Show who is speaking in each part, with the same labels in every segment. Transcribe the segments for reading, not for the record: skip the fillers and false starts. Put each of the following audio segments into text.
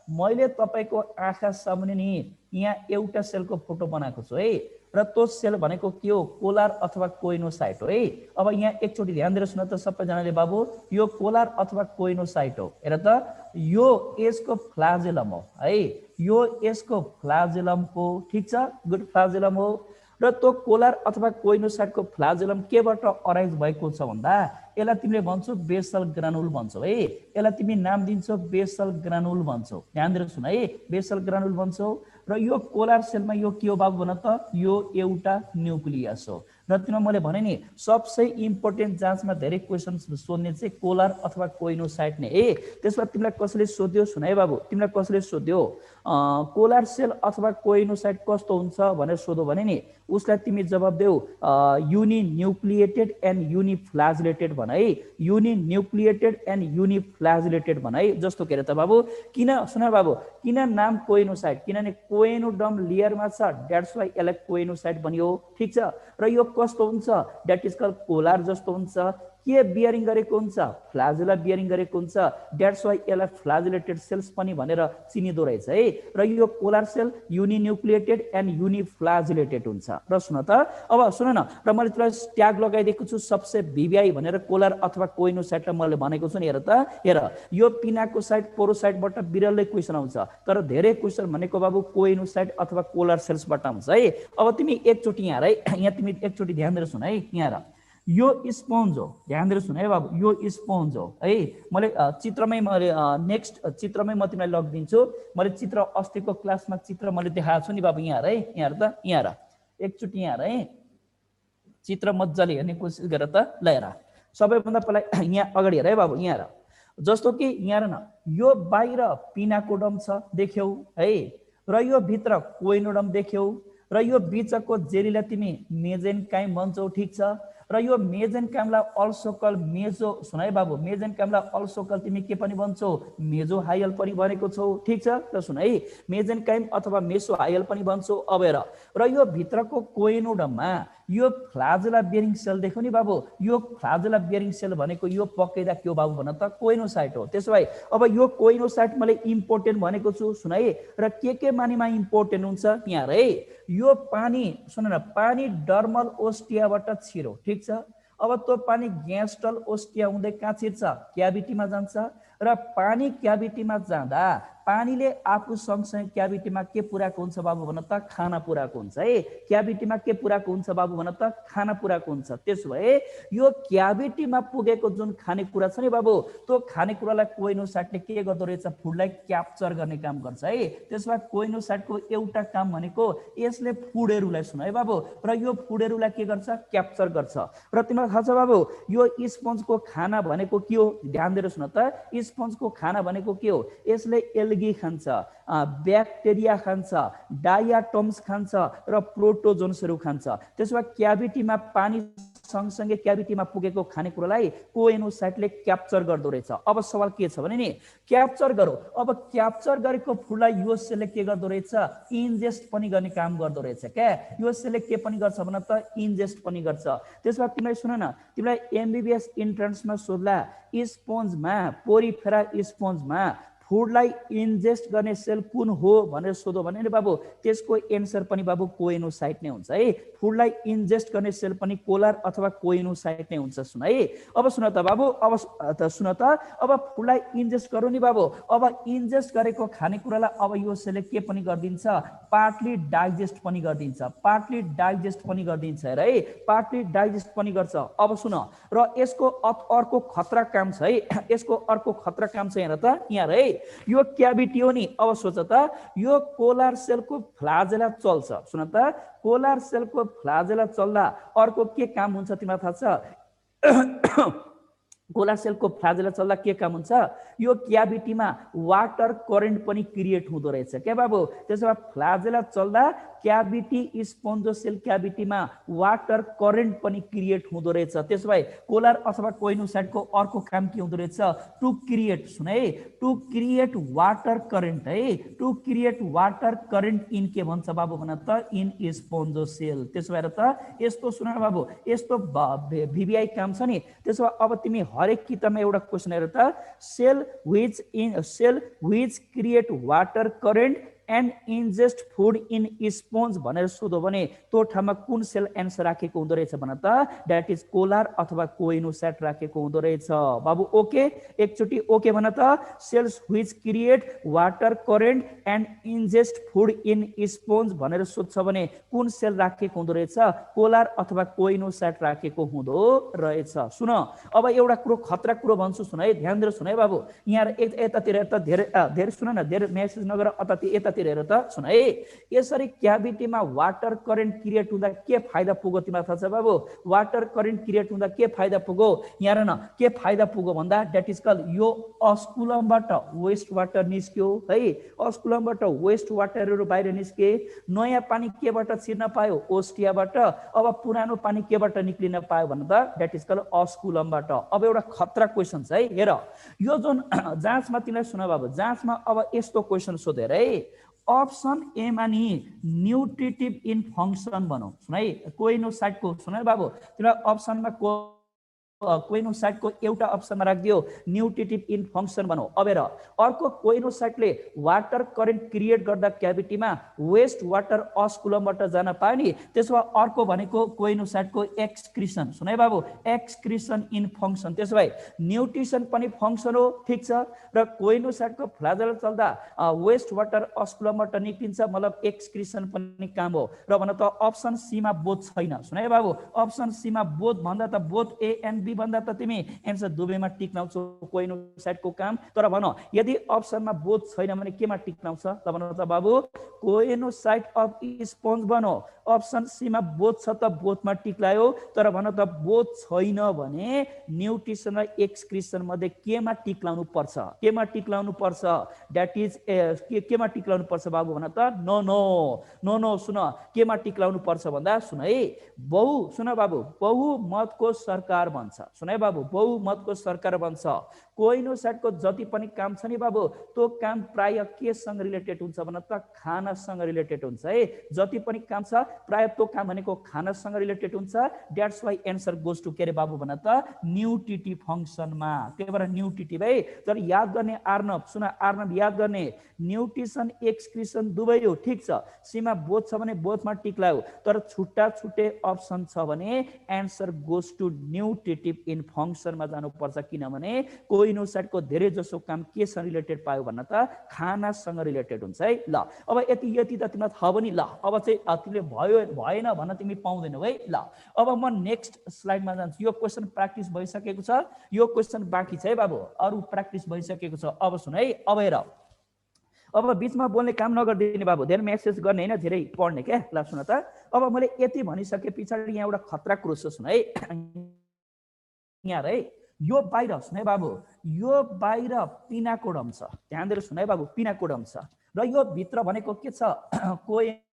Speaker 1: मैले तपाईको आँखा सामुन्ने नि यहाँ एउटा सेलको फोटो बनाएको छु है र त्यो सेल भनेको के हो कोलार अथवा कोइनोसाइट हो है। अब यहाँ एकचोटि ध्यान दिएर सुन त सबैजनाले बाबु यो कोलार अथवा कोइनोसाइट हो। हेर त यो यसको फ्लाजेलम हो है, यो यसको फ्लाजेलम हो, ठीक छ, गुड फ्लाजेलम हो। र त्यो कोलार अथवा कोइनोसाइटको फ्लाजेलम केबाट अराइज भएको छ भन्दा यसलाई तिमीले भन्छौ बेसल ग्रानुल भन्छौ है, यसलाई तिमी नाम दिन्छौ बेसल ग्रानुल भन्छौ। ध्यान दिएर सुन है, बेसल ग्रानुल भन्छौ। र यो कोलार सेलमा यो के हो बाबु भन त, यो एउटा न्युक्लियस हो। र तिमीलाई मैले भने नि सबसे इम्पोर्टेन्ट जाँचमा धेरै क्वेसन सोध्ने चाहिँ कोलार अथवा कोइनोसाइट नै है। त्यसमा तिमीलाई कसैले सोध्यो सुन है बाबु, तिमीलाई कसैले सोध्यो कोलार सेल अथवा कोइनोसाइट कस्तो हुन्छ भनेर सोध्यो भने नि उसलाई तिमी जवाब देऊ युनि न्युक्लिएटेड एन्ड युनिफ्लाजिलेटेड भन है, युनि न्युक्लिएटेड एन्ड युनिफ्लाजिलेटेड भन है। जस्तो के अरे त बाबु, किन सुन बाबु, किन नाम कोइनोसाइट, किनभने कोइनोडर्म लेयरमा छ, द्याट्स वाइ यसलाई कोइनोसाइट भनियो, ठीक छ। र यो कस्तो हुन्छ, द्याट इज कल्ड कोलार जस्तो हुन्छ, के बियरिङ गरेको हुन्छ, फ्लाजेला बियरिङ गरेको हुन्छ, द्याट्स वाइ यसलाई फ्लाजिलेटेड सेल्स पनि भनेर चिनिदो रहेछ है। र यो कोलार सेल युनिन्युक्लिएटेड एन्ड युनिफ्लाजिलेटेड हुन्छ। र सुन त अब सुन न, र मैले तिमीलाई ट्याग लगाइदिएको छु सबसे भिभिआई भनेर कोलार अथवा कोइनोसाइटलाई मैले भनेको छु नि। हेर त, हेर यो पिनाकोसाइट पोरोसाइटबाट बिरलै क्वेसन आउँछ, तर धेरै क्वेसन भनेको बाबु कोइनोसाइट अथवा कोलार सेल्सबाट आउँछ है। अब तिमी एकचोटि यहाँ है, यहाँ तिमी एकचोटि ध्यान दिएर सुन है, यहाँ यो स्पोन्ज हो, ध्यान दिएर सुन है बाबु, यो स्पोन्ज हो है। मैले चित्रमै मैले नेक्स्ट चित्रमै म तिमीलाई लगिदिन्छु। मैले चित्र अस्तिको क्लासमा चित्र मैले देखाएको छु नि बाबु, यहाँ है, यहाँ त, यहाँ एकचोटि यहाँ है, चित्र मजाले हेर्ने कोसिस गर त। ल हेर, सबैभन्दा पहिला यहाँ अगाडि हेर है बाबु, यहाँ जस्तो कि यहाँ न यो बाहिर पिनाकोडम छ देख्यौ है, र यो भित्र कोइनोडम देख्यौ, र यो बिचको जेलीलाई तिमी मेजेन्काइम भन्छौ, ठीक छ। र यो मेजेन्काइमलाई अल्सो कल मेजो, सुन है बाबु, मेजेन्काइमलाई अल्सो कल तिमी के पनि भन्छौ, मेजो हायल पनि भनेको छौ, ठीक छ। त सुन है, मेजेन्काइम अथवा मेसो हायल पनि भन्छौ। अब हेर, र यो भित्रको कोइनोडममा यो फ्लाजेला बियरिङ सेल देख्यौ नि बाबु, यो फ्लाजेला बियरिङ सेल भनेको यो पक्कैदा के हो बाबु भन त, कोइनोसाइट हो। त्यसो भए अब यो कोइनोसाइट मैले इम्पोर्टेन्ट भनेको छु, सुन है। र के मानिमा इम्पोर्टेन्ट हुन्छ यहाँ है, यो पानी सुन न, पानी डर्मल ओस्टियाबाट छिरो, ठीक छ। अब त्यो पानी ग्यास्ट्रल ओस्टिया हुँदै कहाँ छिर्छ, क्याभिटीमा जान्छ। र पानी क्याभिटीमा जाँदा पानीले आफू सँगसँगै क्याभिटीमा के पुर्याएको हुन्छ बाबु भन त, खाना पुर्याएको हुन्छ है। क्याभिटीमा के पुर्याएको हुन्छ बाबु भन त, खाना पुर्याएको हुन्छ। त्यसो भए यो क्याभिटीमा पुगेको जुन खानेकुरा छ नि बाबु, त्यो खानेकुरालाई कोइनोसाइटले के गर्दो रहेछ, फुडलाई क्याप्चर गर्ने काम गर्छ है। त्यसो भए कोइनोसाइटको एउटा काम भनेको यसले फुडहरूलाई, सुन है बाबु, र यो फुडहरूलाई के गर्छ, क्याप्चर गर्छ। र तिमीलाई थाहा छ बाबु, यो स्पन्जको खाना भनेको के हो, ध्यान दिएर सुन त, स्पन्जको खाना भनेको के हो, यसले एल्गी खान्छ, ब्याक्टेरिया खान्छ, डायाटम्स खान्छ, र प्रोटोजोन्सहरू खान्छ। त्यसो भए क्याभिटीमा पानी सँगसँगै क्याभिटीमा पुगेको खानेकुरालाई कोइनोसाइटले क्याप्चर गर्दो रहेछ। अब सवाल के छ भने नि, क्याप्चर गरौ, अब क्याप्चर गरेको फुडलाई यो सेलले के गर्दो रहेछ, इन्जेस्ट पनि गर्ने काम गर्दो रहेछ क्या। यो सेलले के पनि गर्छ भन त, इन्जेस्ट पनि गर्छ। त्यसो भए तिमीलाई सुन न, तिमीलाई एमबिबिएस इन्ट्रान्समा सोध्ला स्पोन्जमा, पोरिफेरा स्पोन्जमा फुडलाई इन्जेस्ट गर्ने सेल कुन हो भनेर सोध्यो भने नि बाबु, त्यसको एन्सर पनि बाबु कोइनोसाइट नै हुन्छ है। फुडलाई इन्जेस्ट गर्ने सेल पनि कोलार अथवा कोइनोसाइट नै हुन्छ। सुन है, अब सुन त बाबु, अब सुन त, अब फुडलाई इन्जेस्ट गरौँ नि बाबु। अब इन्जेस्ट गरेको खानेकुरालाई अब यो सेलले के पनि गरिदिन्छ, पार्टली डाइजेस्ट पनि गरिदिन्छ, पार्टली डाइजेस्ट पनि गरिदिन्छ हेर है, पार्टली डाइजेस्ट पनि गर्छ। अब सुन, र यसको अर्को खतरा काम छ है, यसको अर्को खतरा काम छ हेर त, यहाँ है, यो क्याभिटी हो नि। अब सोच त, यो कोलार सेलको फ्लाजेला चल्छ, सुन त, कोलार सेलको फ्लाजेला चल्दा अर्को के काम हुन्छ तिमीलाई थाहा छ, कोलार सेलको फ्लाजेला चल्दा के काम हुन्छ, यो क्याभिटीमा वाटर करेन्ट पनि क्रिएट हुँदो रहेछ क्या बाबु। त्यसो भए फ्लाजेला चल्दा क्याभिटी स्पोन्जो सेल क्याभिटीमा वाटर करेन्ट पनि क्रिएट हुँदो रहेछ। त्यसो भए कोलार अथवा कोइनोसाइटको अर्को काम के हुँदो रहेछ? टु क्रिएट, सुन है, टु क्रिएट वाटर करेन्ट है, to create water current in के भन्छ बाबु भन त? In spongocoel. त्यसो भएर त यस्तो सुन बाबु, यस्तो भिबिआई काम छ नि। त्यसो भए अब तिमी हरेक किताबमा एउटा क्वेसन हेर त, cell which create water current and ingest food in sponge भनेर सोधो भने त्यो ठाउँमा कुन सेल एन्सर राखेको हुँदो रहेछ भन त? द्याट इज कोलार अथवा कोइनोसाइट राखेको हुँदो रहेछ बाबु। ओके, एकचोटि ओके भन त। Cells which create water current and ingest food in sponge भनेर सोध्छ भने कुन सेल राखेको हुँदो रहेछ? कोलार अथवा कोइनोसाइट राखेको हुँदो रहेछ। सुन अब एउटा कुरो, खतरा कुरो भन्छु, सुन है, ध्यान दिएर सुन है बाबु। यहाँ यतातिर त धेरै सुन न, धेरै मेसेज नगर, यतातिर हेर त, सुन है। यसरी क्याभिटीमा वाटर करेन्ट क्रिएट हुँदा के फाइदा पुग्यो तिमीलाई थाहा छ बाबु? वाटर करेन्ट क्रिएट हुँदा के फाइदा पुग्यो? यहाँ न के फाइदा पुग्यो भन्दा द्याट इज कल यो अस्कुलमबाट वेस्ट वाटर निस्क्यो है, अस्कुलमबाट वेस्ट वाटरहरू बाहिर निस्के। नयाँ पानी केबाट छिर्न पायो? ओस्टियाबाट। अब पुरानो पानी केबाट निक्लिन पायो भन्दा द्याट इज कल अस्कुलमबाट। अब एउटा खतरा क्वेसन छ है, हेर यो जुन जाँचमा तिमीलाई सुन बाबु, जाँचमा अब यस्तो क्वेसन सोधेर है, अप्सन एमा नि न्युट्रिटिभ इन फङ्सन भनौँ, सुन है, कोइनोसाइटको, सुन है बाबु, तिमीलाई अप्सनमा कोइनोसाइटको एउटा अप्सनमा राखिदियो न्युट्रिटिभ इन फङ्सन भनौँ। अब हेर, अर्को कोइनोसाइटले वाटर करेन्ट क्रिएट गर्दा क्याभिटीमा वेस्ट वाटर अस्कुलमबाट जान पायो नि। त्यसो भए अर्को भनेको कोइनोसाइटको एक्सक्रिसन, सुन है बाबु, एक्सक्रिसन इन फङ्सन। त्यसो भए न्युट्रिसन पनि फङ्सन हो, ठिक छ। र कोइनोसाइटको फ्लाजल चल्दा वेस्ट वाटर अस्कुलमबाट निक्लिन्छ, मतलब एक्सक्रिसन पनि काम हो। र भन त अप्सन सीमा बोध छैन, सुन है बाबु, अप्सन सीमा बोध भन्दा त बोध ए एन्ड बी भन्दा त तिमी एन्सर दुवैमा टिक लाउँछौ कोइनोसाइटको काम। तर भन यदि अप्सनमा बोध छैन भने केमा टिक लाउँछ त भन त बाबु? कोइनोसाइट अफ स्पोन्ज भनौ। अप्सन सीमा बोध छ त बोधमा टिक लायो। तर भन त बोध छैन भने न्युट्रिसन र एक्सक्रिसन मध्ये केमा टिक लाउनु पर्छ? केमा टिक लाउनु पर्छ? द्याट इज केमा टिक लाउनु पर्छ बाबु भन त? नो नो नो नो, सुन केमा टिक लाउनु पर्छ भन्दा सुन है, सुन बाबु, बहुमतको सरकार भन्छ, सुन है बाबु, बहुमतको सरकार भन्छ। कोइनोसाइटको जति पनि काम छ नि बाबु, त्यो काम प्राय केसँग रिलेटेड हुन्छ भन त? खानासँग रिलेटेड हुन्छ है। जति पनि काम छ प्राय त्यो काम भनेको खानासँग रिलेटेड हुन्छ। That's why answer goes to के रे बाबु भन त? न्युट्रिटिभ फङ्सनमा। त्यही भएर न्युट्रिटिभ है। तर याद गर्ने आर्नव, सुन आर्नव याद गर्ने, न्युट्रिसन एक्सक्रिसन दुवै हो, ठिक छ। सीमा बोध छ भने बोधमा टिक लाग्यो। तर छुट्टा छुट्टै अप्सन छ भने एन्सर गोज टु न्युट्रिटिभ इन फङ्सनमा जानुपर्छ। किनभने कोइनोसाइटको धेरै जसो काम केसँग रिलेटेड पायो भन्न त? खानासँग रिलेटेड हुन्छ है। ल अब यति त तिमीलाई थाहा भयो नि। ल अब चाहिँ तिमीले भएन भन्न तिमी पाउँदैनौ है। ल अब म नेक्स्ट स्लाइडमा जान्छु। यो क्वेसन प्र्याक्टिस भइसकेको छ, यो क्वेसन बाँकी छ है बाबु, अरू प्र्याक्टिस भइसकेको छ। अब सुन है, अब हेर, अब बिचमा बोल्ने काम नगरिदिने बाबु, धेरै मेसेज गर्ने होइन, धेरै पढ्ने क्या। ल सुन त, अब मैले यति भनिसके पछाडि यहाँ एउटा खतरा कुरो छ, सुन है। यहाँ है, यो बाहिर सुन है बाबु, यो बाहिर पिनाकोडम छ, ध्यान दिएर सुन है बाबु, पिनाकोडम छ। र यो भित्र भनेको के छ? कोएनोडम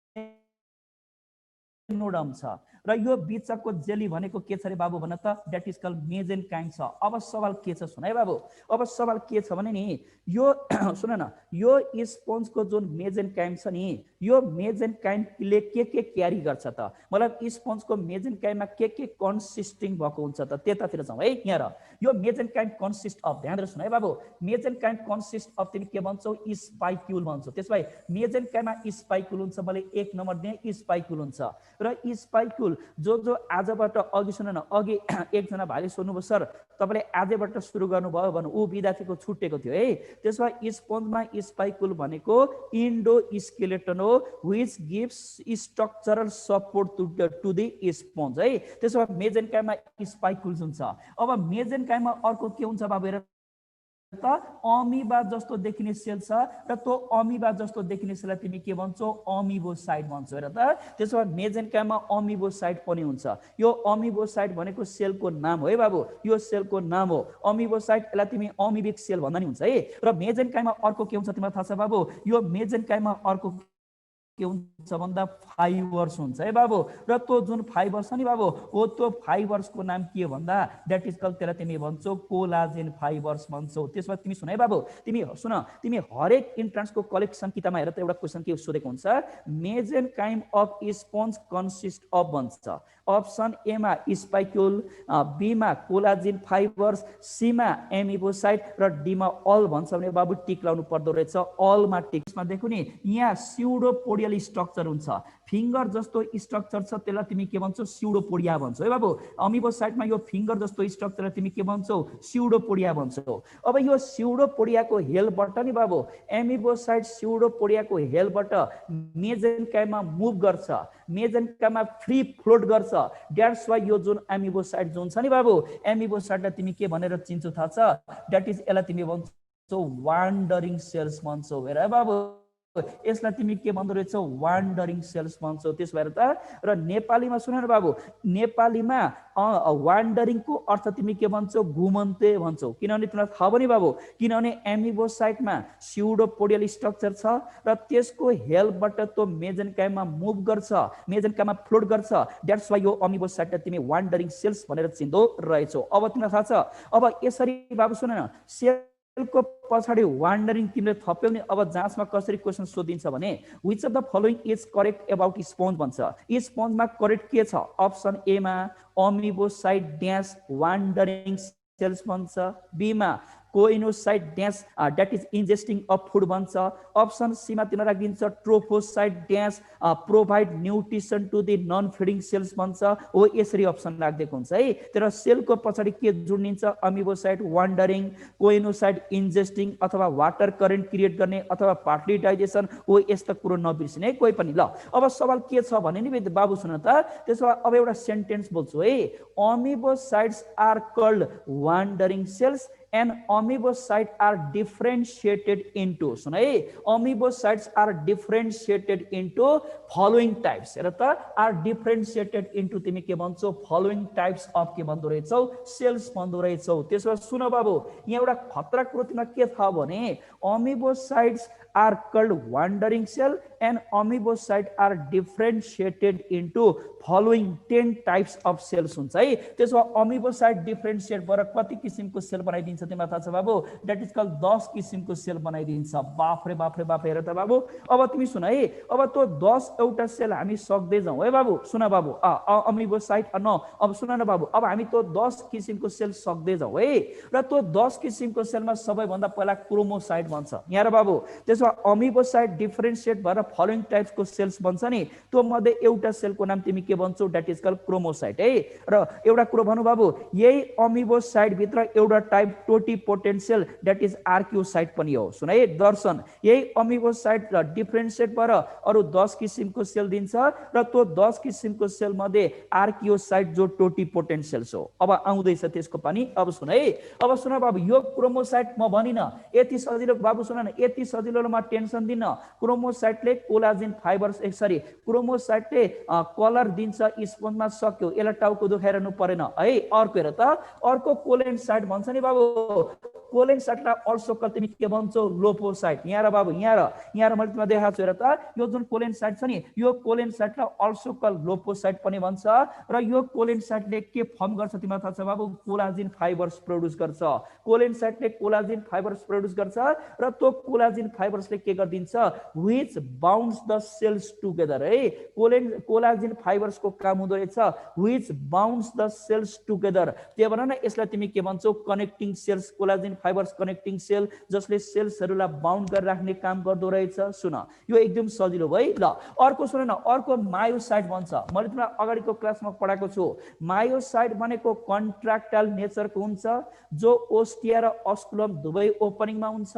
Speaker 1: छ। र यो बिचको जेली भनेको के छ रे बाबु भन त? द्याट इज कल मेजेनकाइम छ। अब सवाल के छ सुन है बाबु, अब सवाल के छ भने नि, यो सुन न, यो स्पोन्जको जुन मेजेनकाइम छ नि, यो मेजेनकाइमले के क्यारी गर्छ त? मतलब स्पोन्जको मेजेनकाइममा के कन्सिस्टिङ भएको हुन्छ त? त्यतातिर जाउँ है। यहाँ यो मेजेनकाइम कन्सिस्ट अफ, ध्यान दिएर सुन है बाबु, मेजेनकाइम कन्सिस्ट अफ तिमी के भन्छौ? स्पाइक्युल भन्छौ। त्यसो भए मेजेनकाइममा स्पाइक्युल हुन्छ भने 1 नम्बर दिए स्पाइक्युल हुन्छ। र स्पाइक्युल जो आजबाट अघि सुन न, अघि एकजना भाइले सोध्नुभयो सर तपाईँले आजबाट सुरु गर्नुभयो भन्नु, ऊ विद्यार्थीको छुटेको थियो है। त्यसो भए स्पोन्जमा स्पाइक्युल भनेको इन्डो स्केलेटन हो, which gives structural support to the sponge है। त्यसो भए मेजेनकाइममा स्पाइक्युल्स हुन्छ। अब मेजेनकाइममा अर्को के हुन्छ बाबु हेर त? अमिबा जस्तो देखिने सेल छ, र त्यो अमिबा जस्तो देखिने सेललाई तिमी के भन्छौ? अमिबोसाइट भन्छौ। हेर त, त्यसो भए मेजेनकाइममा अमिबोसाइट पनि हुन्छ। यो अमिबोसाइट भनेको सेलको नाम हो है बाबु, यो सेलको नाम हो अमिबोसाइट। यसलाई तिमी अमिबिक सेल भन्दा नि हुन्छ है। र मेजेनकाइममा अर्को के हुन्छ तिमीलाई थाहा छ बाबु? यो मेजेनकाइममा अर्को के हुन्छ भन्दा फाइबर्स हुन्छ है बाबु। र त्यो जुन फाइबर्स छ नि बाबु, हो त्यो फाइबर्सको नाम के हो भन्दा द्याट इज कल्ड, त्यसलाई तिमी भन्छौ कोलाजेन फाइबर्स भन्छौ। त्यसमा तिमी सुन है बाबु, तिमी सुन, तिमी हरेक इन्ट्रान्सको कलेक्सन किताबमा हेर त एउटा क्वेसन के सोधेको हुन्छ, मेजेनकाइम अफ स्पोन्ज कन्सिस्ट अफ भन्छ। अप्सन एमा स्पाइक्युल, बीमा कोलाजिन फाइबर्स, सीमा एमिबोसाइट र डीमा अल भन्छ भने बाबु टिक लाउनु पर्दो रहेछ। अलमा टिक्समा देखो नि, यहाँ स्युडोपोडियल स्ट्रक्चर हुन्छ, फिङ्गर जस्तो स्ट्रक्चर छ त्यसलाई तिमी के भन्छौ, स्युडोपोडिया भन्छौ है बाबु। अमिबोसाइटमा यो फिङ्गर जस्तो स्ट्रक्चरलाई तिमी के भन्छौ, स्युडोपोडिया भन्छौ। अब यो स्युडोपोडियाको हेलबाट नि बाबु एमिबोसाइट स्युडोपोडियाको हेलबाट मेजेन्काइममा मुभ गर्छ, मेजेन्काइममा फ्री फ्लोट गर्छ। द्याट्स वाइ यो जुन एमिबोसाइट जुन छ नि बाबु, एमिबोसाइटलाई तिमी के भनेर चिन्छौ थाहा छ, द्याट इज यसलाई तिमी भन्छौ वान्डरिङ सेल्स भन्छौ। हेर है बाबु, यसलाई तिमी के भन्दो रहेछौ, वान्डरिङ सेल्स भन्छौ। त्यस भएर त र नेपालीमा सुन न बाबु, नेपालीमा वान्डरिङको अर्थ तिमी के भन्छौ, घुमन्ते भन्छौ। किनभने तिमीलाई थाहा भयो नि बाबु, किनभने एमिबोसाइटमा स्युडोपोडियल स्ट्रक्चर छ र त्यसको हेलबाट त्यो मेजेन्काइममा मुभ गर्छ, मेजेन्काइममा फ्लोट गर्छ। द्याट्स वाइ यो अमिबोसाइटलाई तिमी वान्डरिङ सेल्स भनेर चिन्दो रहेछौ। अब तिमीलाई थाहा छ, अब यसरी बाबु सुन न, सेलको पछाडि वान्डरिङ तिमीले थप्यौ नि। अब जाँचमा कसरी क्वेसन सोधिन्छ भने, which of the following is correct about sponge भन्छ। स्पोन्जमा करेक्ट के छ, अप्सन एमा अमिबोसाइट ड्यास वान्डरिङ सेल्स भन्छ, बीमा choanocyte dash that is ingesting of food भन्छ, अप्सन सीमा तिमीलाई राखिदिन्छ trophocyte dash provide nutrition to the non feeding cells भन्छ। हो यसरी अप्सन राखिदिएको हुन्छ है। तर सेलको पछाडि के जोडिन्छ, अमिबोसाइट वान्डरिङ, कोइनोसाइट इन्जेस्टिङ अथवा वाटर करेन्ट क्रिएट गर्ने अथवा पार्टली डाइजेसन। हो यस्तो कुरो नबिर्सिने कोही पनि। ल अब सवाल के छ भने नि बाबु सुन त, त्यसो भए अब एउटा सेन्टेन्स बोल्छु है। Amoebocytes are called wandering cells and amoebocytes are differentiated into, सुन है, amoebocytes are differentiated into following types। हेर त, are differentiated into तिमी के भन्छौ, following types of के भन्दो रहेछौ, सेल्स भन्दो रहेछौ। त्यसो सुन बाबु, यहाँ एउटा खतरा कुरो तिमीलाई के थाहा भने, amoebocytes are called wandering cell and amoebocytes are differentiated into following 10 types of cells हुन्छ है। त्यसो अमिबोसाइट डिफरेन्शिएट भएर कति किसिमको सेल बनाइदिन्छ तिमीलाई थाहा छ बाबु, द्याट इज कल्ड 10 किसिमको सेल बनाइदिन्छ। बाफरे बाफरे बाफरे। हेर त बाबु, अब तिमी सुन है, अब त्यो 10 एउटा सेल हामी सक्दै जाउँ है बाबु। सुन बाबु, अमिबोसाइट न, अब सुन न बाबु, अब हामी त्यो 10 किसिमको सेल सक्दै जाउँ है। र त्यो 10 किसिमको सेलमा सबैभन्दा पहिला क्रोमोसाइट भन्छ यहाँ र बाबु। त्यसो अमिबोसाइट डिफरेन्शिएट भएर फलोइङ टाइप्सको सेल्स भन्छ नि, त्यो मध्ये एउटा सेलको नाम तिमी के भन्छौ, द्याट इज कल्ड क्रोमोसाइट है। र एउटा कुरो भनौँ बाबु, यही अमिबोसाइट भित्र एउटा type totipotent cell that is archaeocyte पनि हो। सुन है दर्शन, यही अमिबोसाइट र डिफरेन्शिएट भएर अरु 10 किसिमको सेल दिन्छ र त्यो 10 किसिमको सेल मध्ये आर्कियोसाइट जो टोटिपोटेन्ट सेल्स हो। अब आउँदैछ त्यसको पनि। अब सुन है, अब सुन बाबु, यो क्रोमोसाइट म भनिन, यति सजिलो बाबु सुन न, यति सजिलोमा टेन्सन दिन। क्रोमोसाइटले कोलाजिन फाइबर्स सरी क्रोमोसाइटले कलर दिन्छ स्पोन्जमा, सक्यो, यसलाई टाउको दुखाइरहनु परेन है। अर्को हेर त, अर्को कोलेन्साइट भन्छ नि बाबु, कोलेन्साइटलाई अल्सो कल तिमी के भन्छौ, लोपोसाइट। यहाँ र बाबु, यहाँ र मैले तिमीलाई देखाएको छु। हेर त, यो जुन कोलेन्साइट छ नि, यो कोलेन्साइटलाई अल्सो कल लोपोसाइट पनि भन्छ। र यो कोलेन्साइटले के फर्म गर्छ तिमीलाई थाहा छ बाबु, कोलाजिन फाइबर्स प्रोड्युस गर्छ। कोलेन्साइटले कोलाजिन फाइबर्स प्रोड्युस गर्छ र त्यो कोलाजिन फाइबर्सले के गरिदिन्छ, which bounds the cells together है। कोलाजिन फाइबर्सको काम हुँदो रहेछ which bounds the cells together. त्यही भएर न यसलाई तिमी के भन्छौ, connecting cells. Collagen fibres connecting cell, जसले सेल्सहरूलाई बाउन्ड गरेर राख्ने काम गर्दो रहेछ। सुन, यो एकदम सजिलो भयो ल। अर्को सुन न, अर्को मायोसाइट भन्छ। मैले तिमीलाई अगाडिको क्लासमा पढाएको छु। मायोसाइट भनेको कन्ट्राक्टाइल नेचरको हुन्छ, जो ओस्टिया र अस्कुलम दुवै ओपनिङमा हुन्छ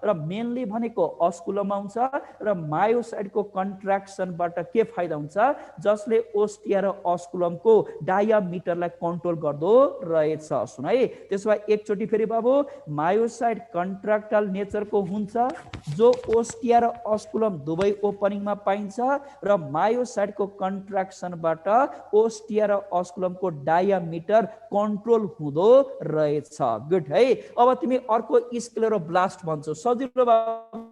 Speaker 1: र मेनली भनेको अस्कुलममा हुन्छ। र मायोसाइटको कन्ट्राक्सनबाट के फाइदा हुन्छ, जसले ओस्टिया र अस्कुलमको डायामिटरलाई कन्ट्रोल गर्दो रहेछ। सुन है, त्यसो भए एकचोटि फेरि बाबु, मायोसाइट कन्ट्राक्टाइल नेचरको हुन्छ जो ओस्टिया र अस्कुलम दुवै ओपनिङमा पाइन्छ र मायोसाइटको कन्ट्राक्सनबाट ओस्टिया र अस्कुलमको डायामिटर कन्ट्रोल हुँदो रहेछ। गुड है। अब तिमी अर्को स्क्लेरोब्लास्ट भन्छौ। सजिलो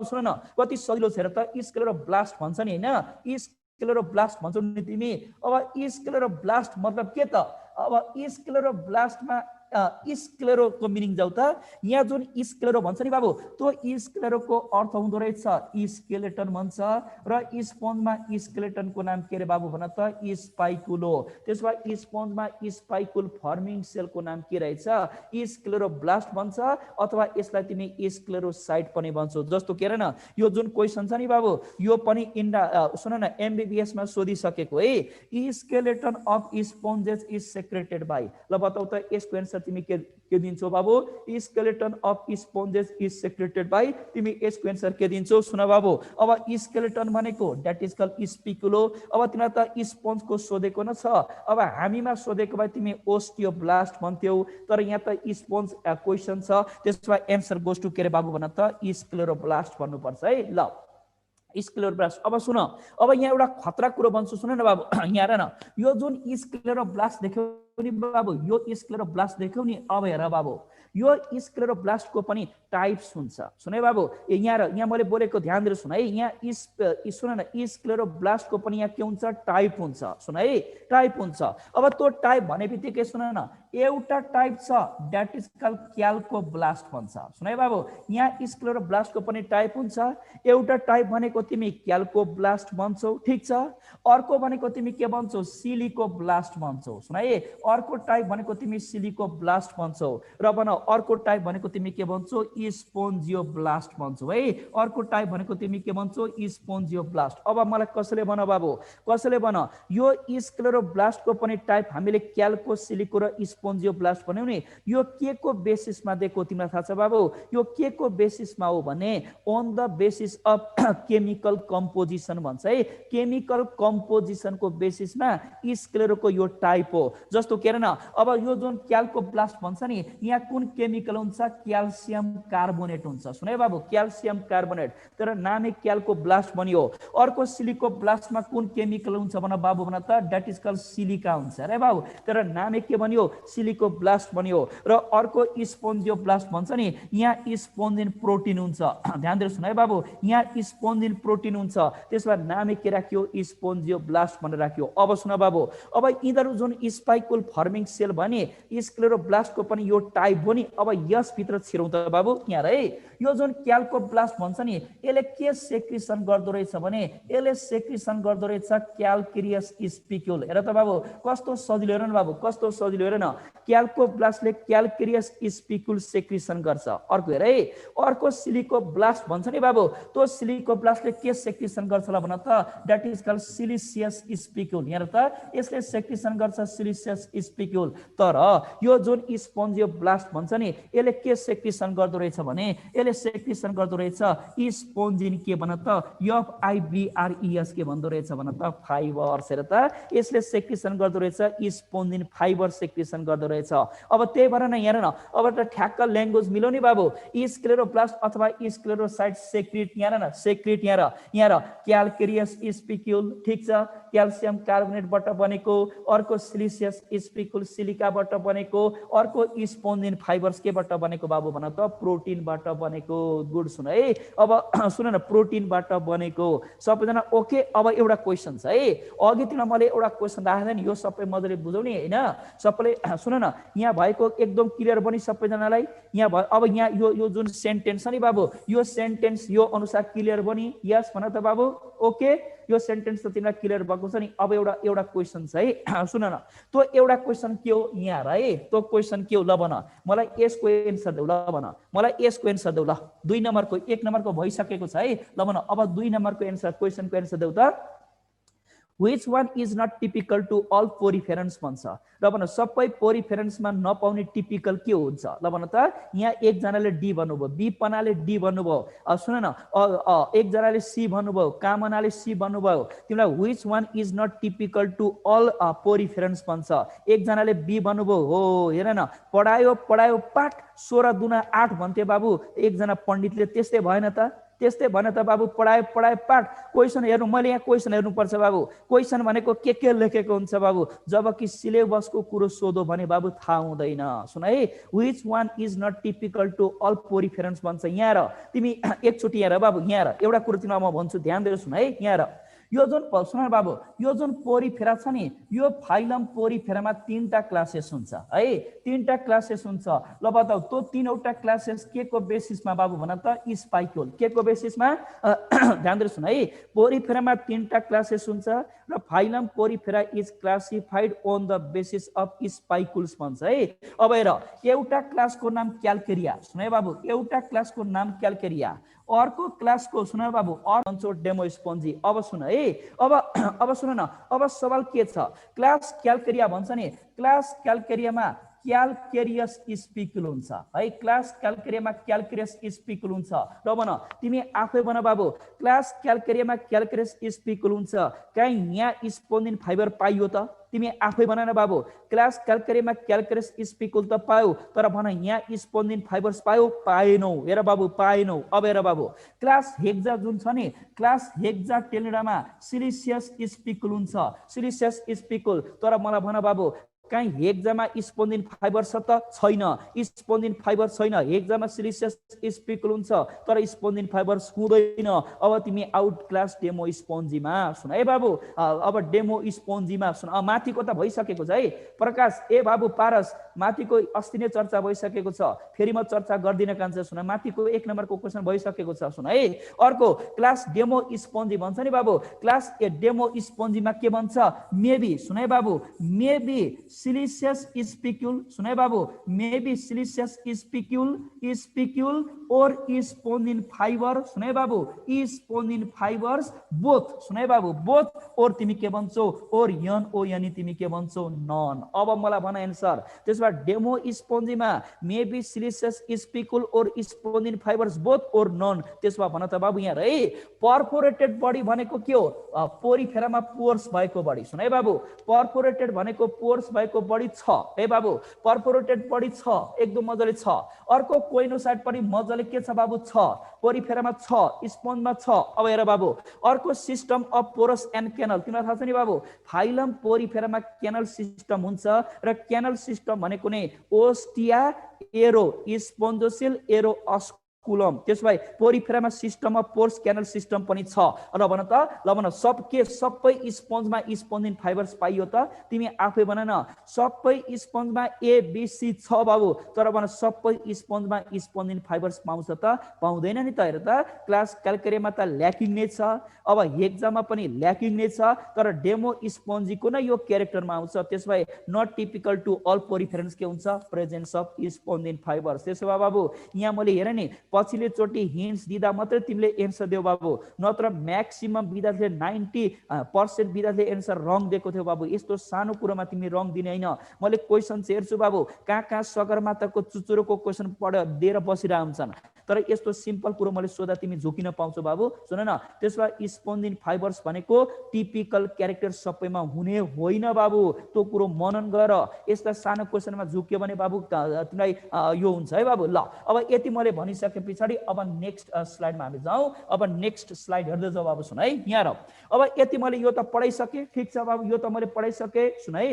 Speaker 1: सुन न, कति सजिलो छ र त। स्क्लेरोब्लास्ट भन्छ नि हैन, स्क्लेरोब्लास्ट भन्छौ नि तिमी। अब स्क्लेरोब्लास्ट मतलब के त? अब स्क्लेरोब्लास्टमा स्क्लेरोको मिनिङ जाऊ त। यहाँ जुन स्क्लेरो भन्छ नि बाबु, त्यो स्क्लेरोको अर्थ हुँदो रहेछ स्केलेटन भन्छ र स्पन्जमा स्केलेटनको नाम के रे बाबु भन त? स्पाइकुलो। त्यसो भए स्पन्जमा स्पाइकुल फर्मिङ सेलको नाम के रहेछ? स्क्लेरोब्लास्ट भन्छ अथवा यसलाई तिमी स्क्लेरोसाइट पनि भन्छौ। जस्तो के रे न, यो जुन क्वेसन छ नि बाबु, यो पनि सुन न एमबीबीएस मा सोधिसकेको है। Skeleton of sponges is secreted by. ल बताउ त यसको एन्सर तिमी के दिन्छौ बाबु? Skeleton of sponges is secreted by. तिमी यसको एन्सर के दिन्छौ? सुन बाबु, अब स्केलेटन भनेको दैट इज कल्ड स्पिकुलो। अब तिमीलाई त स्पन्जको सोधेको न छ। अब हामीमा सोधेको भए तिमी ओस्टियोब्लास्ट भन्थ्यौ, तर यहाँ त स्पन्ज क्वेसन छ। त्यसो भए एन्सर गोज टु के रे बाबु भन त? स्क्लेरोब्लास्ट भन्नुपर्छ है। ल स्क्लेरोब्लास्ट। अब सुन, अब यहाँ एउटा खतरा कुरो भन्छु, सुन न बाबु। यहाँ हेर न, यो जुन स्क्लेरोब्लास्ट देख्यौ नि बाबु, यो स्क्लेरोब्लास्ट देख्यौ नि। अब हेर बाबु, यो स्क्लेरोब्लास्टको पनि टाइप्स हुन्छ। सुन है बाबु, यहाँ मैले बोलेको ध्यान दिएर सुन है। यहाँ सुन न, स्क्लेरोब्लास्टको पनि यहाँ के हुन्छ? टाइप हुन्छ। सुन है, टाइप हुन्छ। अब त्यो टाइप भने बित्तिकै सुन न, एउटा टाइप छ दैट इज कल्ड क्याल्कोब्लास्ट भन्छ। सुन है बाबु, यहाँ स्क्लेरोब्लास्टको पनि टाइप हुन्छ। एउटा टाइप भनेको तिमी क्याल्कोब्लास्ट भन्छौ, ठीक छ। अर्को भनेको तिमी के भन्छौ? सिलिकोब्लास्ट भन्छौ। सुन है, अर्को टाइप भनेको तिमी सिलिकोब्लास्ट भन्छौ। र भन अर्को टाइप भनेको तिमी के भन्छौ? स्पोन्जियोब्लास्ट भन्छौ है। अर्को टाइप भनेको तिमी के भन्छौ? स्पोन्जियोब्लास्ट। अब मलाई कसैले भन बाबु, कसैले भन, यो स्क्लेरोब्लास्टको पनि टाइप हामीले क्याल्को, सिलिको र स्पोन्जियोब्लास्ट भन्यौ नि, यो के को बेसिसमा दिएको तिमीलाई थाहा छ बाबु? यो के को बेसिसमा हो भने on the basis of chemical composition भन्छ है। केमिकल कम्पोजिसनको बेसिसमा स्क्लेरोको यो टाइप हो। जस्तो के न, अब यो जुन क्याल्कोब्लास्ट भन्छ नि, यहाँ कुन केमिकल हुन्छ? क्याल्सियम कार्बोनेट हुन्छ। सुन है बाबु, क्याल्सियम कार्बोनेट, तर नामै क्याल्कोब्लास्ट बनियो। अर्को सिलिकोब्लास्टमा कुन केमिकल हुन्छ भन बाबु भन त? दैट इज कल्ड सिलिका हुन्छ अरे बाबु, तर नामै के बनियो? सिलिकोब्लास्ट बनियो। र अर्को स्पोन्जियोब्लास्ट भन्छ नि, यहाँ स्पोन्जिन प्रोटिन हुन्छ। ध्यान दिएर सुन है बाबु, यहाँ स्पोन्जिन प्रोटिन हुन्छ। त्यसमा नामै के राख्यो? स्पोन्जियोब्लास्ट भनेर राख्यो। अब सुन बाबु, अब यिनीहरू जुन स्पाइकुल फर्मिङ सेल भने स्क्लेरोब्लास्टको पनि यो टाइप हो नि। अब यसभित्र छिरौँ त बाबु। यहाँ है, यो जुन क्याल्कोब्लास्ट भन्छ नि, यसले के सेक्रिसन गर्दो रहेछ भने यसले सेक्रिसन गर्दो रहेछ क्याल्केरियस स्पिक्युल। हेर त बाबु, कस्तो सजिलो। हेर न बाबु, कस्तो सजिलो। हेर न, क्याल्कोब्लास्टले क्याल्केरियस स्पिक्युल सेक्रिसन गर्छ। अर्को हेर है, अर्को सिलिकोब्लास्ट भन्छ नि बाबु, त्यो सिलिकोब्लास्टले के सेक्रिसन गर्छ ल भन त? That is called siliceous spicule. हेर त, यसले सेक्रिसन गर्छ सिलिसियस स्पिक्युल। तर यो जुन स्पोन्जियोब्लास्ट भन्छ नि, यसले के सेक्रिसन गर्दो रहेछ भने यसले सेक्रिसन गर्दो रहेछ स्पोन्जिन के भन त? FIBRES के भन्दो रहेछ भन त? फाइबर्स। हेर त, यसले सेक्रिसन गर्दो रहेछ स्पोन्जिन फाइबर सेक्रिसन गर्दो रहेछ। अब त्यही भएर नै हेर न, अब त ठ्याक्क ल्याङ्ग्वेज मिल्यो नि बाबु। स्क्लेरोब्लास्ट अथवा स्क्लेरोसाइट सेक्रेट, यहाँ न सेक्रेट, यहाँ क्याल्केरियस स्पिक्युल, ठीक छ, क्याल्सियम कार्बोनेटबाट बनेको। अर्को सिलिसियस स्पिक्युल सिलिकाबाट बनेको। अर्को स्पोन्जिन फाइबर्स केबाट बनेको बाबु भन त? प्रोटिनबाट बनेको। गुड। सुन है, अब सुन न, प्रोटिनबाट बनेको। सबैजना ओके? अब एउटा क्वेसन छ है, अघि तिमीलाई मैले एउटा क्वेसन राखेको नि, यो सबै मजाले बुझाउने हैन सबैले। सुन न, यहाँ भएको एकदम क्लियर बनी सबैजनालाई? यहाँ भयो। अब यहाँ यो जुन सेन्टेन्स छ नि बाबु, यो सेन्टेन्स यो अनुसार क्लियर बनी? यस भन त बाबु। ओके, यो सेन्टेन्स त तिमीलाई क्लियर भएको छ नि। अब एउटा क्वेसन छ है, सुन न, त्यो एउटा क्वेसन के हो यहाँ है? त्यो क्वेसन के हो ल भन मलाई? यसको एन्सर देऊ ल भन मलाई, यसको एन्सर देऊ ल। 2 नम्बरको, 1 नम्बरको भइसकेको छ है। ल भन अब 2 नम्बरको एन्सर, क्वेसनको एन्सर देऊ त। which one is not typical to all पोरिफेरेन्स भन्छ र भन सबै पोरिफेरेन्समा नपाउने टिपिकल के हुन्छ ल भन त यहाँ एकजनाले डी भन्नुभयो बी पनाले डी भन्नुभयो सुन न एकजनाले सी भन्नुभयो कामनाले सी भन्नुभयो तिमीलाई which one is not typical to all पोरिफेरेन्स भन्छ एकजनाले बी भन्नुभयो हो हेर न पढायो पाठ 16 दुना 8 भन्थे बाबु एकजना पण्डितले त्यस्तै भएन त त्यस्तै भने त बाबु पढाए पाठ क्वेशन हेर्नु मैले यहाँ क्वेशन हेर्नु पर्छ बाबु क्वेशन भनेको के लेखेको हुन्छ बाबु जबकि सिलेबसको कुरो सोधो भने बाबु थाहा हुँदैन सुन है which one is not typical to all पोरिफेरेन्स भन्छ यहाँ र तिमी एकचोटी यहाँ र बाबु यहाँ र एउटा कुरो तिमीलाई म भन्छु ध्यान दिएर सुन है यहाँ र यो जुन सुन बाबु यो जुन पोरिफेरा छ नि यो फाइलम पोरिफेरामा 3टा क्लासेस हुन्छ है 3टा क्लासेस हुन्छ ल बताऊ त्यो 3वटा क्लासेस के को बेसिसमा बाबु भन त स्पाइक्युल के को बेसिसमा ध्यान दिएर सुन है पोरिफेरामा 3टा क्लासेस हुन्छ र phylum Porifera is classified on the basis of spicules भन्छ है अब हेर एउटा क्लासको नाम क्याल्केरिया सुन है बाबु एउटा क्लासको नाम क्याल्केरिया अर्को क्लासको सुन बाबु भन्छौ डेमोस्पोन्जी अब सुन है अब सुन न अब सवाल के छ क्लास क्याल्केरिया भन्छ नि क्लास क्याल्केरियामा क्याल्केरियस स्पिक्युल हुन्छ है क्लास क्याल्केरियामा क्याल्केरियस स्पिक्युल हुन्छ र भन तिमी आफै भन बाबु क्लास क्याल्केरियामा क्याल्केरियस स्पिक्युल हुन्छ कहीं यहाँ स्पोन्जिन फाइबर पाइयो त तिमी आफै भन न बाबु क्लास क्याल्केरियामा क्याल्केरियस स्पिक्युल त पायो तर भन यहाँ स्पोन्जिन फाइबर्स पायो पाएनौ हेर बाबु पाएनौ अब हेर बाबु क्लास हेक्सा जुन छ नि क्लास हेक्सा टेलिडामा सिलिसियस स्पिक्युल हुन्छ सिलिसियस स्पिक्युल तर मलाई भन बाबु कहीं हेक्सामा स्पोन्जिन फाइबर छ त छैन स्पोन्जिन फाइबर छैन हेक्सामा सिलिसियस स्पिक्युल हुन्छ तर स्पोन्जिन फाइबर हुँदैन अब तिमी आउट क्लास डेमो स्पोन्जीमा सुन है बाबु अब डेमो स्पोन्जीमा सुन माथिको त भइसकेको छ है प्रकाश ए बाबु पारस माथिको अस्ति नै चर्चा भइसकेको छ फेरि म चर्चा गर्दिन कान्छ सुन माथिको 1 नम्बरको क्वेशन भइसकेको छ सुन है अर्को क्लास डेमो स्पोन्जी भन्छ नि बाबु क्लास ए डेमो स्पोन्जीमा के भन्छ मेबी सुन है बाबु मेबी सिलिसियस स्पिक्युल सुन है बाबु मेबी सिलिसियस स्पिक्युल और स्पोन्जिन फाइबर सुन है बाबु स्पोन्जिन फाइबर्स बोथ सुन है बाबु बोथ और तिमी के भन्छौ और यन ओ यानी तिमी के भन्छौ नन अब मलाई भन आन्सर त्यसमा डेमो स्पोन्जीमा मेबी सिलिसियस स्पिक्युल और स्पोन्जिन फाइबर्स बोथ और नन त्यसमा भन त बाबु यहाँ है पर्फोरेटेड बडी भनेको के हो पोरिफेरामा पोर्स भएको बडी सुन है बाबु पर्फोरेटेड भनेको पोर्स भएको बडी छ है बाबु पर्फोरेटेड बडी छ एकदम मजाले छ अर्को कोइनोसाइट पनि मजाले के छ बाबु छ पोरिफेरामा छ स्पोन्जमा छ अब हेर बाबु अर्को system of pores and canal तिमीलाई थाहा छ नि बाबु फाइलम पोरिफेरामा केनल सिस्टम हुन्छ र केनल सिस्टम भनेको नै ostia arrow spongocoel arrow osculum त्यसबाहेक पोरिफेरामा system of pores canal system पनि छ र भन त ल भन सबै स्पोन्जमा स्पोन्जिन फाइबर्स पाइयो त तिमी आफै भन न सबै स्पोन्जमा ए बी सी छ बाबु तर भन सबै स्पोन्जमा स्पोन्जिन फाइबर्स पाउँछ त पाउँदैन नि त हेर त क्लास क्याल्केरियामा त ल्याकिङ नै छ अब हेक्सामा पनि ल्याकिङ नै छ तर डेमो स्पोन्जीको नै यो क्यारेक्टरमा आउँछ त्यसबाहेक नट टिपिकल टु अल पोरिफेरेन्स के हुन्छ प्रेजेन्स अफ स्पोन्जिन फाइबर्स त्यसो भए बाबु यहाँ मैले हेर नि पछिल्लो चोटी हिन्ट्स दिँदा मात्रै तिमीले एन्सर देऊ बाबु नत्र म्याक्सिमम विद्यार्थीले 90% विद्यार्थीले एन्सर रङ दिएको थियो बाबु यस्तो सानो कुरोमा तिमी रङ दिने हैन मैले क्वेशन हेर्छु बाबु कहाँ सगरमाताको चुचुरोको क्वेशन पढ दिएर बसिरा हुन्छन् तर यस्तो सिम्पल कुरो मैले सोधा तिमी झुकिन पाउँछौ बाबु सुन न त्यसमा स्पोन्जिन फाइबर्स भनेको टिपिकल क्यारेक्टर सबैमा हुने होइन बाबु त्यो कुरो मनन गर यस्ता सानो क्वेशनमा झुक्यो भने बाबु तिमीलाई यो हुन्छ है बाबु ल अब यति मैले भनिसके पछाडी अब नेक्स्ट स्लाइडमा हामी जाउँ अब नेक्स्ट स्लाइड हेर्दै जाऊ बाबु सुन है यहाँ र अब यति मैले यो त पढाइसके ठीक छ बाबु यो त मैले पढाइसके सुन है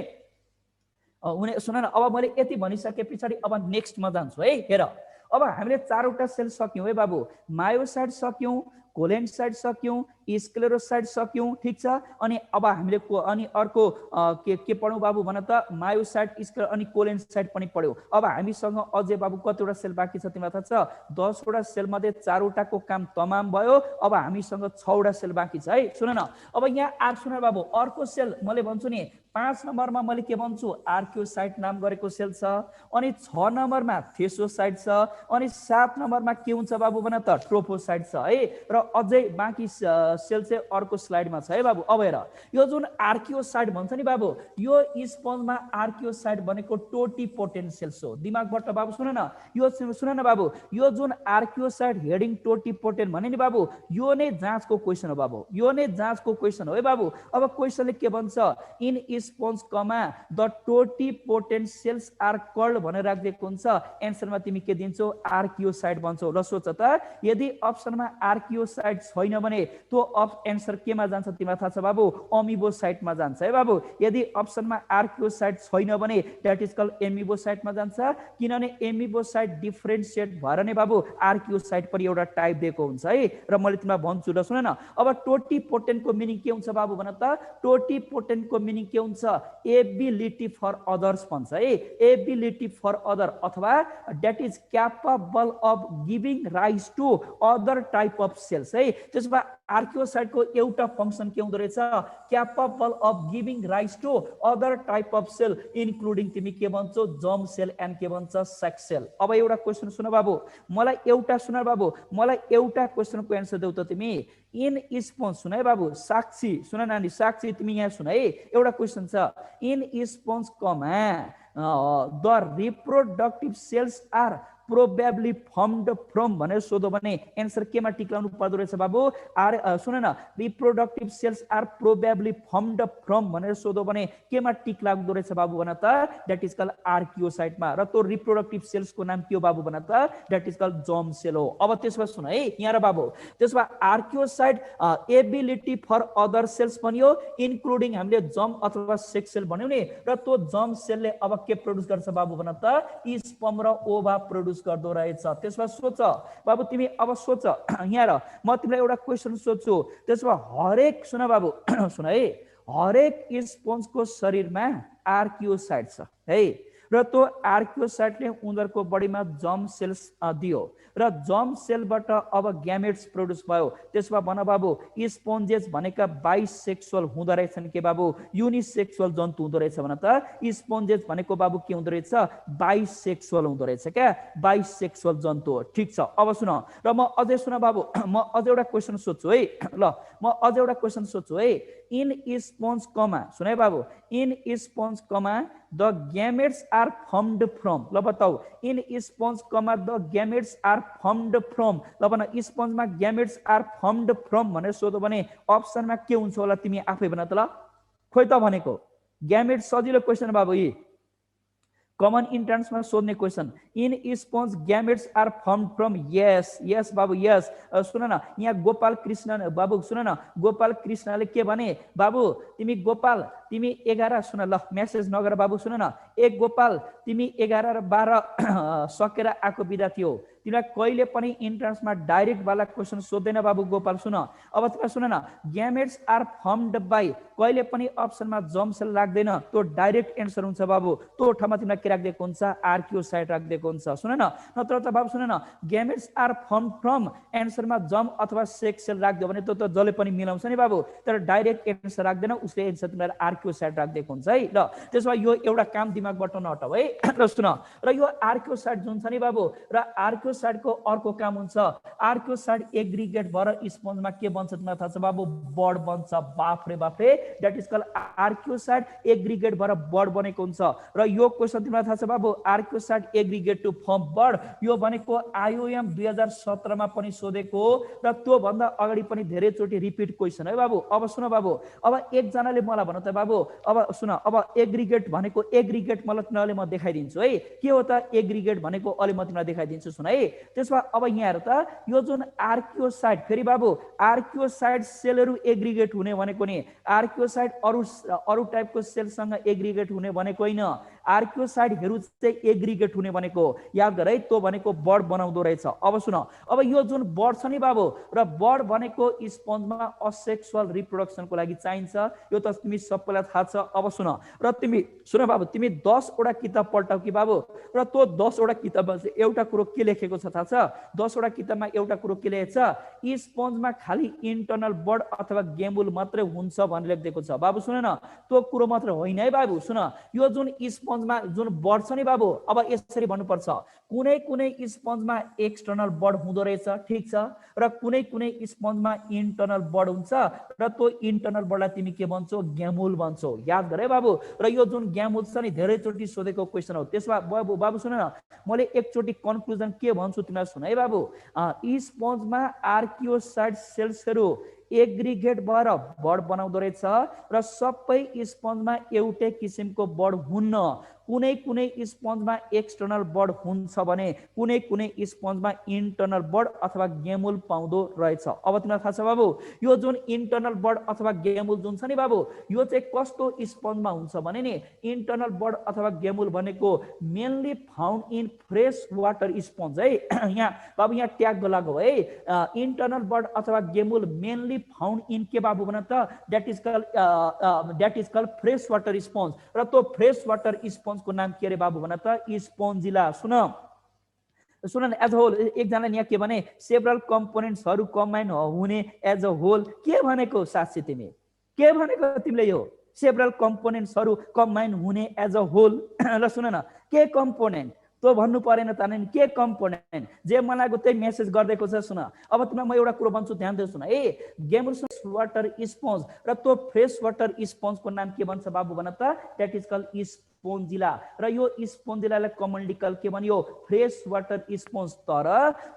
Speaker 1: सुन न अब मैले यति भनिसके पछाडी अब नेक्स्टमा जान्छु है हेर अब हामीले 4वटा सेल सक्यौं है बाबु मायोसाइट सक्यौं कोलेन्साइट सक्यौं स्क्लेरोसाइट सक्यौं ठीक छ अनि अब हामीले अनि अर्को के पढौं बाबु भन त मायोसाइट स्क्लेरो अनि कोलेन्साइट पनि पढ्यौ अब हामीसँग अझै बाबु कतिवटा सेल बाँकी छ तिमीलाई थाहा छ 10वटा सेल मध्ये 4वटाको काम तमाम भयो अब हामीसँग 6वटा सेल बाँकी छ है सुन न अब यहाँ आर सुन बाबु अर्को सेल मैले भन्छु नि 5 नम्बरमा मैले के भन्छु आर्कियोसाइट नाम गरेको सेल छ अनि 6 नम्बरमा थेसोसाइट छ अनि 7 नम्बरमा के हुन्छ बाबु भन त ट्रोफोसाइट छ है र अझै बाँकी सेल चाहिँ अर्को स्लाइडमा छ है बाबु। अब हेर यो जुन आर्कियोसाइट भन्छ नि बाबु, यो स्पन्जमा आर्कियोसाइट भनेको टोटिपोटेन्ट सेल्स हो। दिमागबाट बाबु सुन न, यो सुन न बाबु, यो जुन आर्कियोसाइट हेडिङ टोटिपोटेन्ट भने नि बाबु, यो नै जाँचको क्वेसन हो बाबु, यो नै जाँचको क्वेसन हो है बाबु। अब क्वेसनले के भन्छ, in sponge comma the totipotent cells are called भनेर राखिदिएको हुन्छ। एन्सरमा तिमी के दिन्छौ, आर्कियोसाइट भन्छौ। र सोच त, यदि अप्सनमा आर्कियोसाइट छैन भने त्यो एन्सर केमा जान्छ तिमीलाई थाहा छ बाबु, अमिबोसाइटमा जान्छ है बाबु। यदि अप्सनमा आर्कियोसाइट छैन भने द्याट इज कल्ड एमिबोसाइटमा जान्छ, किनभने एमिबोसाइट डिफरेन्सिएट भएर नै बाबु आर्कियोसाइट पनि एउटा टाइप दिएको हुन्छ है। र मैले तिमीलाई भन्छु, र सुन न, अब टोटिपोटेन्टको मिनिङ के हुन्छ बाबु भन त। टोटिपोटेन्टको मिनिङ के हुन्छ, एबिलिटी फर अदर्स भन्छ है, एबिलिटी फर अदर, अथवा that is capable of giving rise to other type of cells है। त्यसमा आर्कियोसाइटको एउटा फङ्सन के हुँदो रहेछ, capable of giving rise to other type of cell including तिमी के भन्छौ, जर्म सेल एन्ड के भन्छ, सेक्स सेल। अब एउटा क्वेसन सुन बाबु, मलाई एउटा सुन बाबु, मलाई एउटा क्वेसनको एन्सर देऊ त तिमी। इन स्पन्ज, सुन है बाबु, साक्षी सुन नानी, साक्षी तिमी यहाँ सुन है, एउटा क्वेसन छ, in sponge comma the reproductive cells are probably formed from भनेर सोधो भने एन्सर केमा टिक्लाउनु पर्दो रहेछ बाबु, सुन न, reproductive cells are probably formed from भनेर सोधो भने केमा टिक लाग्दो रहेछ बाबु भन त, द्याट इज कल्ड आर्कियोसाइटमा। र त्यो रिप्रोडक्टिभ सेल्सको नाम के हो बाबु भन त, that is called germ cell हो। अब त्यसमा सुन है यहाँ र बाबु, त्यसमा archaeocyte ability for other cells भनियो, इन्क्लुडिङ हामीले जर्म अथवा सेक्स सेल भन्यौ नि, र त्यो जर्म सेलले अब के प्रोड्युस गर्छ बाबु भन त, स्पर्म र ओभा प्रोड्युस गर्दो रहेछ। त्यसमा सोच बाबु तिमी, अब सोच यहाँ र म तिमीलाई एउटा क्वेसन सोध्छु। त्यसमा हरेक, सुन बाबु सुन है, हरेक स्पन्जको शरीरमा आर्कियोसाइट छ है, र त्यो आर्कियोसाइटले उनीहरूको बडीमा जर्म सेल्स दियो, र जर्म सेलबाट अब ग्यामेट्स प्रोड्युस भयो। त्यसमा भन बाबु, स्पोन्जेस भनेका बाइसेक्सुअल हुँदो रहेछन् के बाबु, युनिसेक्सुअल जन्तु हुँदो रहेछ भन त। स्पोन्जेस भनेको बाबु के हुँदो रहेछ, बाइसेक्सुअल हुँदो रहेछ क्या, बाइसेक्सुअल जन्तु हो। ठिक छ, अब सुन, र म अझै सुन बाबु, म अझै एउटा क्वेसन सोध्छु है ल, म अझै एउटा क्वेसन सोध्छु है। इन स्पन्ज कमा, सुन है बाबु, in sponge comma the gametes are formed from, ल बताऊ, in sponge comma the gametes are formed from, ल भन, स्पन्जमा ग्यामेट्स आर फर्मड फ्रम भनेर सोधो भने अप्सनमा के हुन्छ होला तिमी आफै भन त ल। खोइ त भनेको ग्यामेट्स सजिलो क्वेसन बाबु, यी कमन इन्ट्रान्समा सोध्ने question. In sponge gametes are formed from, yes yes बाबु यस। सुन न, यहाँ गोपाल कृष्ण बाबु, सुन न, गोपाल कृष्णले के भने बाबु, तिमी गोपाल तिमी 11, सुन ल मेसेज नगर बाबु, सुन न, एक गोपाल तिमी 11 र 12 सकेर आएको विद्यार्थी हो, तिमीलाई कहिले पनि इन्ट्रान्समा डाइरेक्ट वाला क्वेसन सोध्दैन बाबु गोपाल। सुन अब तिमीलाई सुन न, ग्यामेट्स आर फर्मड बाई, कहिले पनि अप्सनमा जर्म सेल लाग्दैन, त्यो डाइरेक्ट एन्सर हुन्छ बाबु। त्यो ठाउँमा तिमीलाई के राखिदिएको हुन्छ, आर्कियोसाइट राखिदिएको हुन्छ। सुन न, नत्र त बाबु सुन न, ग्यामेट्स आर फर्मड फ्रम एन्सरमा जर्म अथवा सेक्स सेल राखिदियो भने त्यो त जसले पनि मिलाउँछ नि बाबु, तर डाइरेक्ट एन्सर राख्दैन, उसले एन्सर तिमीलाई आर्कियोसाइट राखिदिएको हुन्छ है। ल त्यसमा यो एउटा काम दिमागबाट नहटाऊ है। र सुन, र यो आर्कियोसाइट जुन छ नि बाबु, र आर्कियोसाइटको अर्को काम हुन्छ, आर्कियोसाइट एग्रिगेट भएर स्पन्जमा के बन्छ तिमीलाई थाहा छ बाबु, बड बन्छ। बाफ रे बाफ रे, that is called archaeocyte aggregate भएर बड बनेको हुन्छ। र यो क्वेसन तिमीलाई थाहा छ बाबु, आर्कियोसाइट एग्रिगेट टु फर्म बड, यो भनेको आइओएम 2017 मा पनि सोधेको, र त्यो भन्दा अगाडि पनि धेरैचोटि रिपिट क्वेसन है बाबु। अब सुन बाबु, अब एकजनाले मलाई भन त बाबु, अब सुन, अब एग्रिगेट भनेको, एग्रिगेट मलाई तिमीलाई म देखाइदिन्छु है, के हो त एग्रिगेट भनेको, अलि म तिमीलाई देखाइदिन्छु सुन है। त्यसमा अब यहाँ हेर त, यो जुन आर्कियोसाइट, फेरि बाबु आर्कियोसाइट सेलहरू एग्रिगेट हुने भनेको नि, आर्कियोसाइट अरू टाइपको सेलसँग एग्रिगेट हुने भनेको होइन, आर्कियोसाइटहरू चाहिँ एग्रिगेट हुने भनेको, याद गर है, त्यो भनेको बड बनाउँदो रहेछ। अब सुन, अब यो जुन बड छ नि बाबु, र बड भनेको स्पन्जमा असेक्सुअल रिप्रोडक्सनको लागि चाहिन्छ, यो त तिमी सबैलाई थाहा छ। अब सुन, र तिमी सुन बाबु, तिमी 10 वटा किताब पल्टाऊ कि बाबु, र त्यो 10 वटा किताबमा चाहिँ एउटा कुरो के लेखेको छ थाहा छ, 10 वटा किताबमा एउटा कुरो के लेखेको छ, स्पन्जमा खालि इन्टर्नल बड अथवा गेमुल मात्रै हुन्छ भनेर लेखिदिएको छ बाबु। सुन न, त्यो कुरो मात्र होइन है बाबु। सुन, यो जुन स्पन्ज स्पन्जमा जुन बड छ नि बाबु, अब यसरी भन्नुपर्छ, कुनै कुनै स्पन्जमा एक्सटर्नल बड हुँदो रहेछ, ठिक छ, र कुनै कुनै स्पन्जमा इन्टर्नल बड हुन्छ, र त्यो इन्टर्नल बडलाई तिमी के भन्छौ, ग्यामुल भन्छौ। याद गर है बाबु। र यो जुन ग्यामुल छ नि धेरैचोटि सोधेको क्वेसन हो। त्यसमा बाबु सुन न, मैले एकचोटि कन्क्लुजन के भन्छु तिमीलाई सुन है बाबु। स्पन्जमा आर्कियोसाइट सेल्सहरू एग्रिगेट भएर बड बनाउँदो रहेछ, र सबै स्पन्जमा एउटै किसिमको बड हुन्न। कुनै कुनै स्पन्जमा एक्सटर्नल बड हुन्छ भने कुनै कुनै स्पन्जमा इन्टर्नल बड अथवा गेमुल पाउँदो रहेछ। अब तिमीलाई थाहा छ बाबु, यो जुन इन्टर्नल बड अथवा गेमुल जुन छ नि बाबु, यो चाहिँ कस्तो स्पन्जमा हुन्छ भने नि, इन्टर्नल बड अथवा गेमुल भनेको mainly found in fresh water sponge है। यहाँ बाबु यहाँ ट्याग लगाऊ है, इन्टर्नल बड अथवा गेमुल मेनली फाउन्ड इन के बाबु भन त, that is called fresh water sponge. र त्यो फ्रेस वाटर स्पन्ज को नाम के अरे बाबु भन त, स्पोन्जिला। सुन न, एज अ होल एकजनाले यहाँ के भने, सेभरल कम्पोनेन्ट्सहरू कम्बाइन हुने एज अ होल। के भनेको साक्षी तिमी, के भनेको तिमीले यो सेभरल कम्पोनेन्ट्सहरू कम्बाइन हुने एज अ होल? ल सुन न, के कम्पोनेन्ट तो भन्नु परेन त नि, के कम्पोनेन्ट जे मलाई त्यही मेसेज गरिदिएको छ। सुन, अब तिमीलाई म एउटा कुरो भन्छु, ध्यान दिएर सुन। गेमुल वाटर स्पन्ज, र त्यो फ्रेस वाटर स्पन्जको नाम के भन्छ बाबु भन त, द्याट इज कल्ड स्पोन्जिला। र यो स्पोन्जिलालाई कमनली कल के भनियो, फ्रेस वाटर स्पन्ज। तर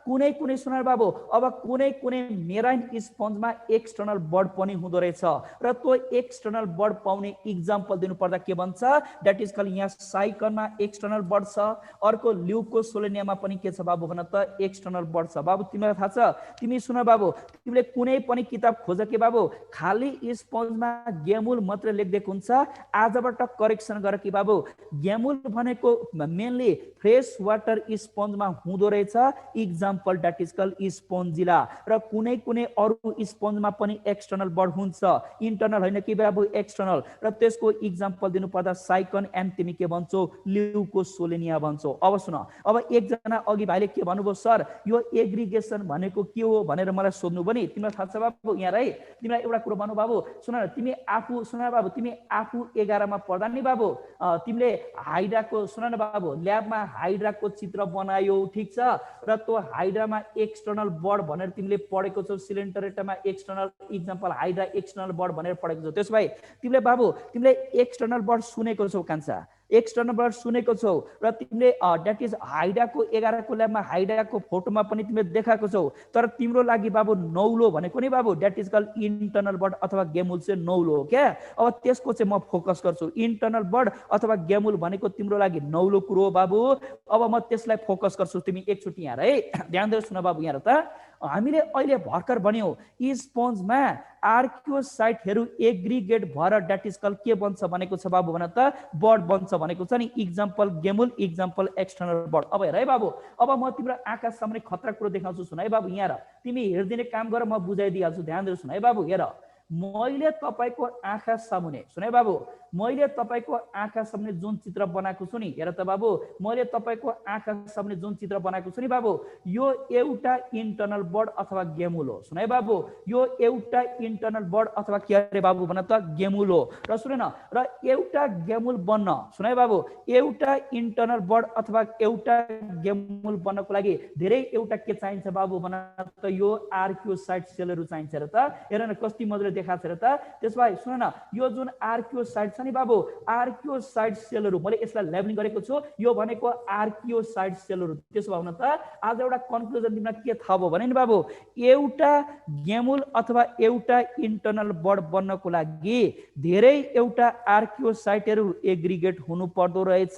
Speaker 1: कुनै कुनै सुन बाबु, अब कुनै कुनै मेराइन स्पन्जमा एक्सटर्नल बड पनि हुँदो रहेछ, र त्यो एक्सटर्नल बड पाउने इक्जाम्पल दिनु पर्दा के भन्छ, द्याट इज कल्ड, यहाँ साइकनमा एक्सटर्नल बड छ, अर्को ल्युकोसोलेनियामा पनि के छ बाबु भन त, एक्सटर्नल बड छ। बाबु तिमीलाई थाहा छ, तिमी सुन बाबु, तिमीले कुनै पनि किताब खोज के बाबु, खाली स्पन्जमा गेमुल मात्र लेखिदिएको हुन्छ। आजबाट करेक्सन गर कि बाबु, गेमुल भनेको मेनली फ्रेस वाटर स्पन्जमा हुँदो रहेछ, इक्जाम्पल द्याट इज कल्ड स्पोन्जिला। र कुनै कुनै अरू स्पन्जमा पनि एक्सटर्नल बड हुन्छ, इन्टर्नल होइन कि बाबु, एक्सटर्नल। र त्यसको इक्जाम्पल दिनु पर्दा साइकन एन्ड तिमी के भन्छौ, ल्युकोसोलेनिया भन्छौ। अब सुन, अब एकजना अघि भाइले के भन्नुभयो, सर यो एग्रिगेसन भनेको के हो भनेर मलाई सोध्नु पनि। तिमीलाई थाहा छ बाबु यहाँ है, तिमीलाई एउटा कुरो भन्नु बाबु, सुन न, तिमी आफू सुन बाबु, तिमी आफू 11 मा पढ्दा नि बाबु, तिमीले हाइड्राको सुन न बाबु, ल्याबमा हाइड्राको चित्र बनायो, ठिक छ, र त्यो हाइड्रामा एक्सटर्नल बड भनेर तिमीले पढेको छौ, सिलिन्डरेटामा एक्सटर्नल, इक्जाम्पल हाइड्रा एक्सटर्नल बड भनेर पढेको छौ। त्यसो भए तिमीले बाबु, तिमीले एक्सटर्नल बड सुनेको छौ, कान्छा एक्सटर्नल बड सुनेको छौ, र तिमीले द्याट इज हाइड्राको 11 को ल्याबमा हाइड्राको फोटोमा पनि तिमीले देखाएको छौ। तर तिम्रो लागि बाबु नौलो भनेको नि बाबु, द्याट इज कल्ड इन्टर्नल बड अथवा गेमुल चाहिँ नौलो हो क्या। अब त्यसको चाहिँ म फोकस गर्छु, इन्टर्नल बड अथवा गेमुल भनेको तिम्रो लागि नौलो कुरो हो बाबु। अब म त्यसलाई फोकस गर्छु, तिमी एकचोटि यहाँ है ध्यान दिएर सुन बाबु। यहाँ त हामीले अहिले भर्खर भन्यौ, स्पन्जमा आर्कियोसाइटहरू एग्रिगेट भएर द्याट इज कल्ड के बन्छ भनेको छ बाबु भन त, बड बन्छ भनेको छ नि, इक्जाम्पल गेमुल, इक्जाम्पल एक्सटर्नल बड। अब हेर है बाबु, अब म तिम्रो आँखा सामने खतरा कुरो देखाउँछु, सुन है बाबु। यहाँ तिमी हेरिदिने काम गर, म बुझाइदिइहाल्छु, ध्यान दिएर सुन है बाबु। हेर, मैले तपाईको आँखा सामुने सुन है बाबु, मैले तपाईको आँखा सामुने जुन चित्र बनाएको छु नि, हेर त बाबु, मैले तपाईको आँखा सामुने जुन चित्र बनाएको छु नि बाबु, यो एउटा इन्टर्नल बड अथवा गेमुल हो। सुन है बाबु, यो एउटा इन्टर्नल बड अथवा के अरे बाबु भन त, गेमुल हो। र सुन न, र एउटा गेमुल बन्न, सुन है बाबु, एउटा इन्टर्नल बड अथवा एउटा गेमुल बन्नको लागि धेरै एउटा के चाहिन्छ बाबु भन त, यो आर्कियोसाइट सेलहरू चाहिन्छ। र त हेर न कति मजाले देखाएको छ र त। त्यसो भए सुन न, यो जुन आर्कियोसाइट छ नि बाबु, आर्कियोसाइट सेलहरू मैले यसलाई लेबलिङ गरेको छु, यो भनेको आर्कियोसाइट सेलहरू। त्यसो भए त आज एउटा कन्क्लुजन तिमीलाई के थाहा भयो भने नि बाबु, एउटा गेमुल अथवा एउटा इन्टर्नल बड बन्नको लागि धेरै एउटा आर्कियोसाइटहरू एग्रिगेट हुनु पर्दो रहेछ।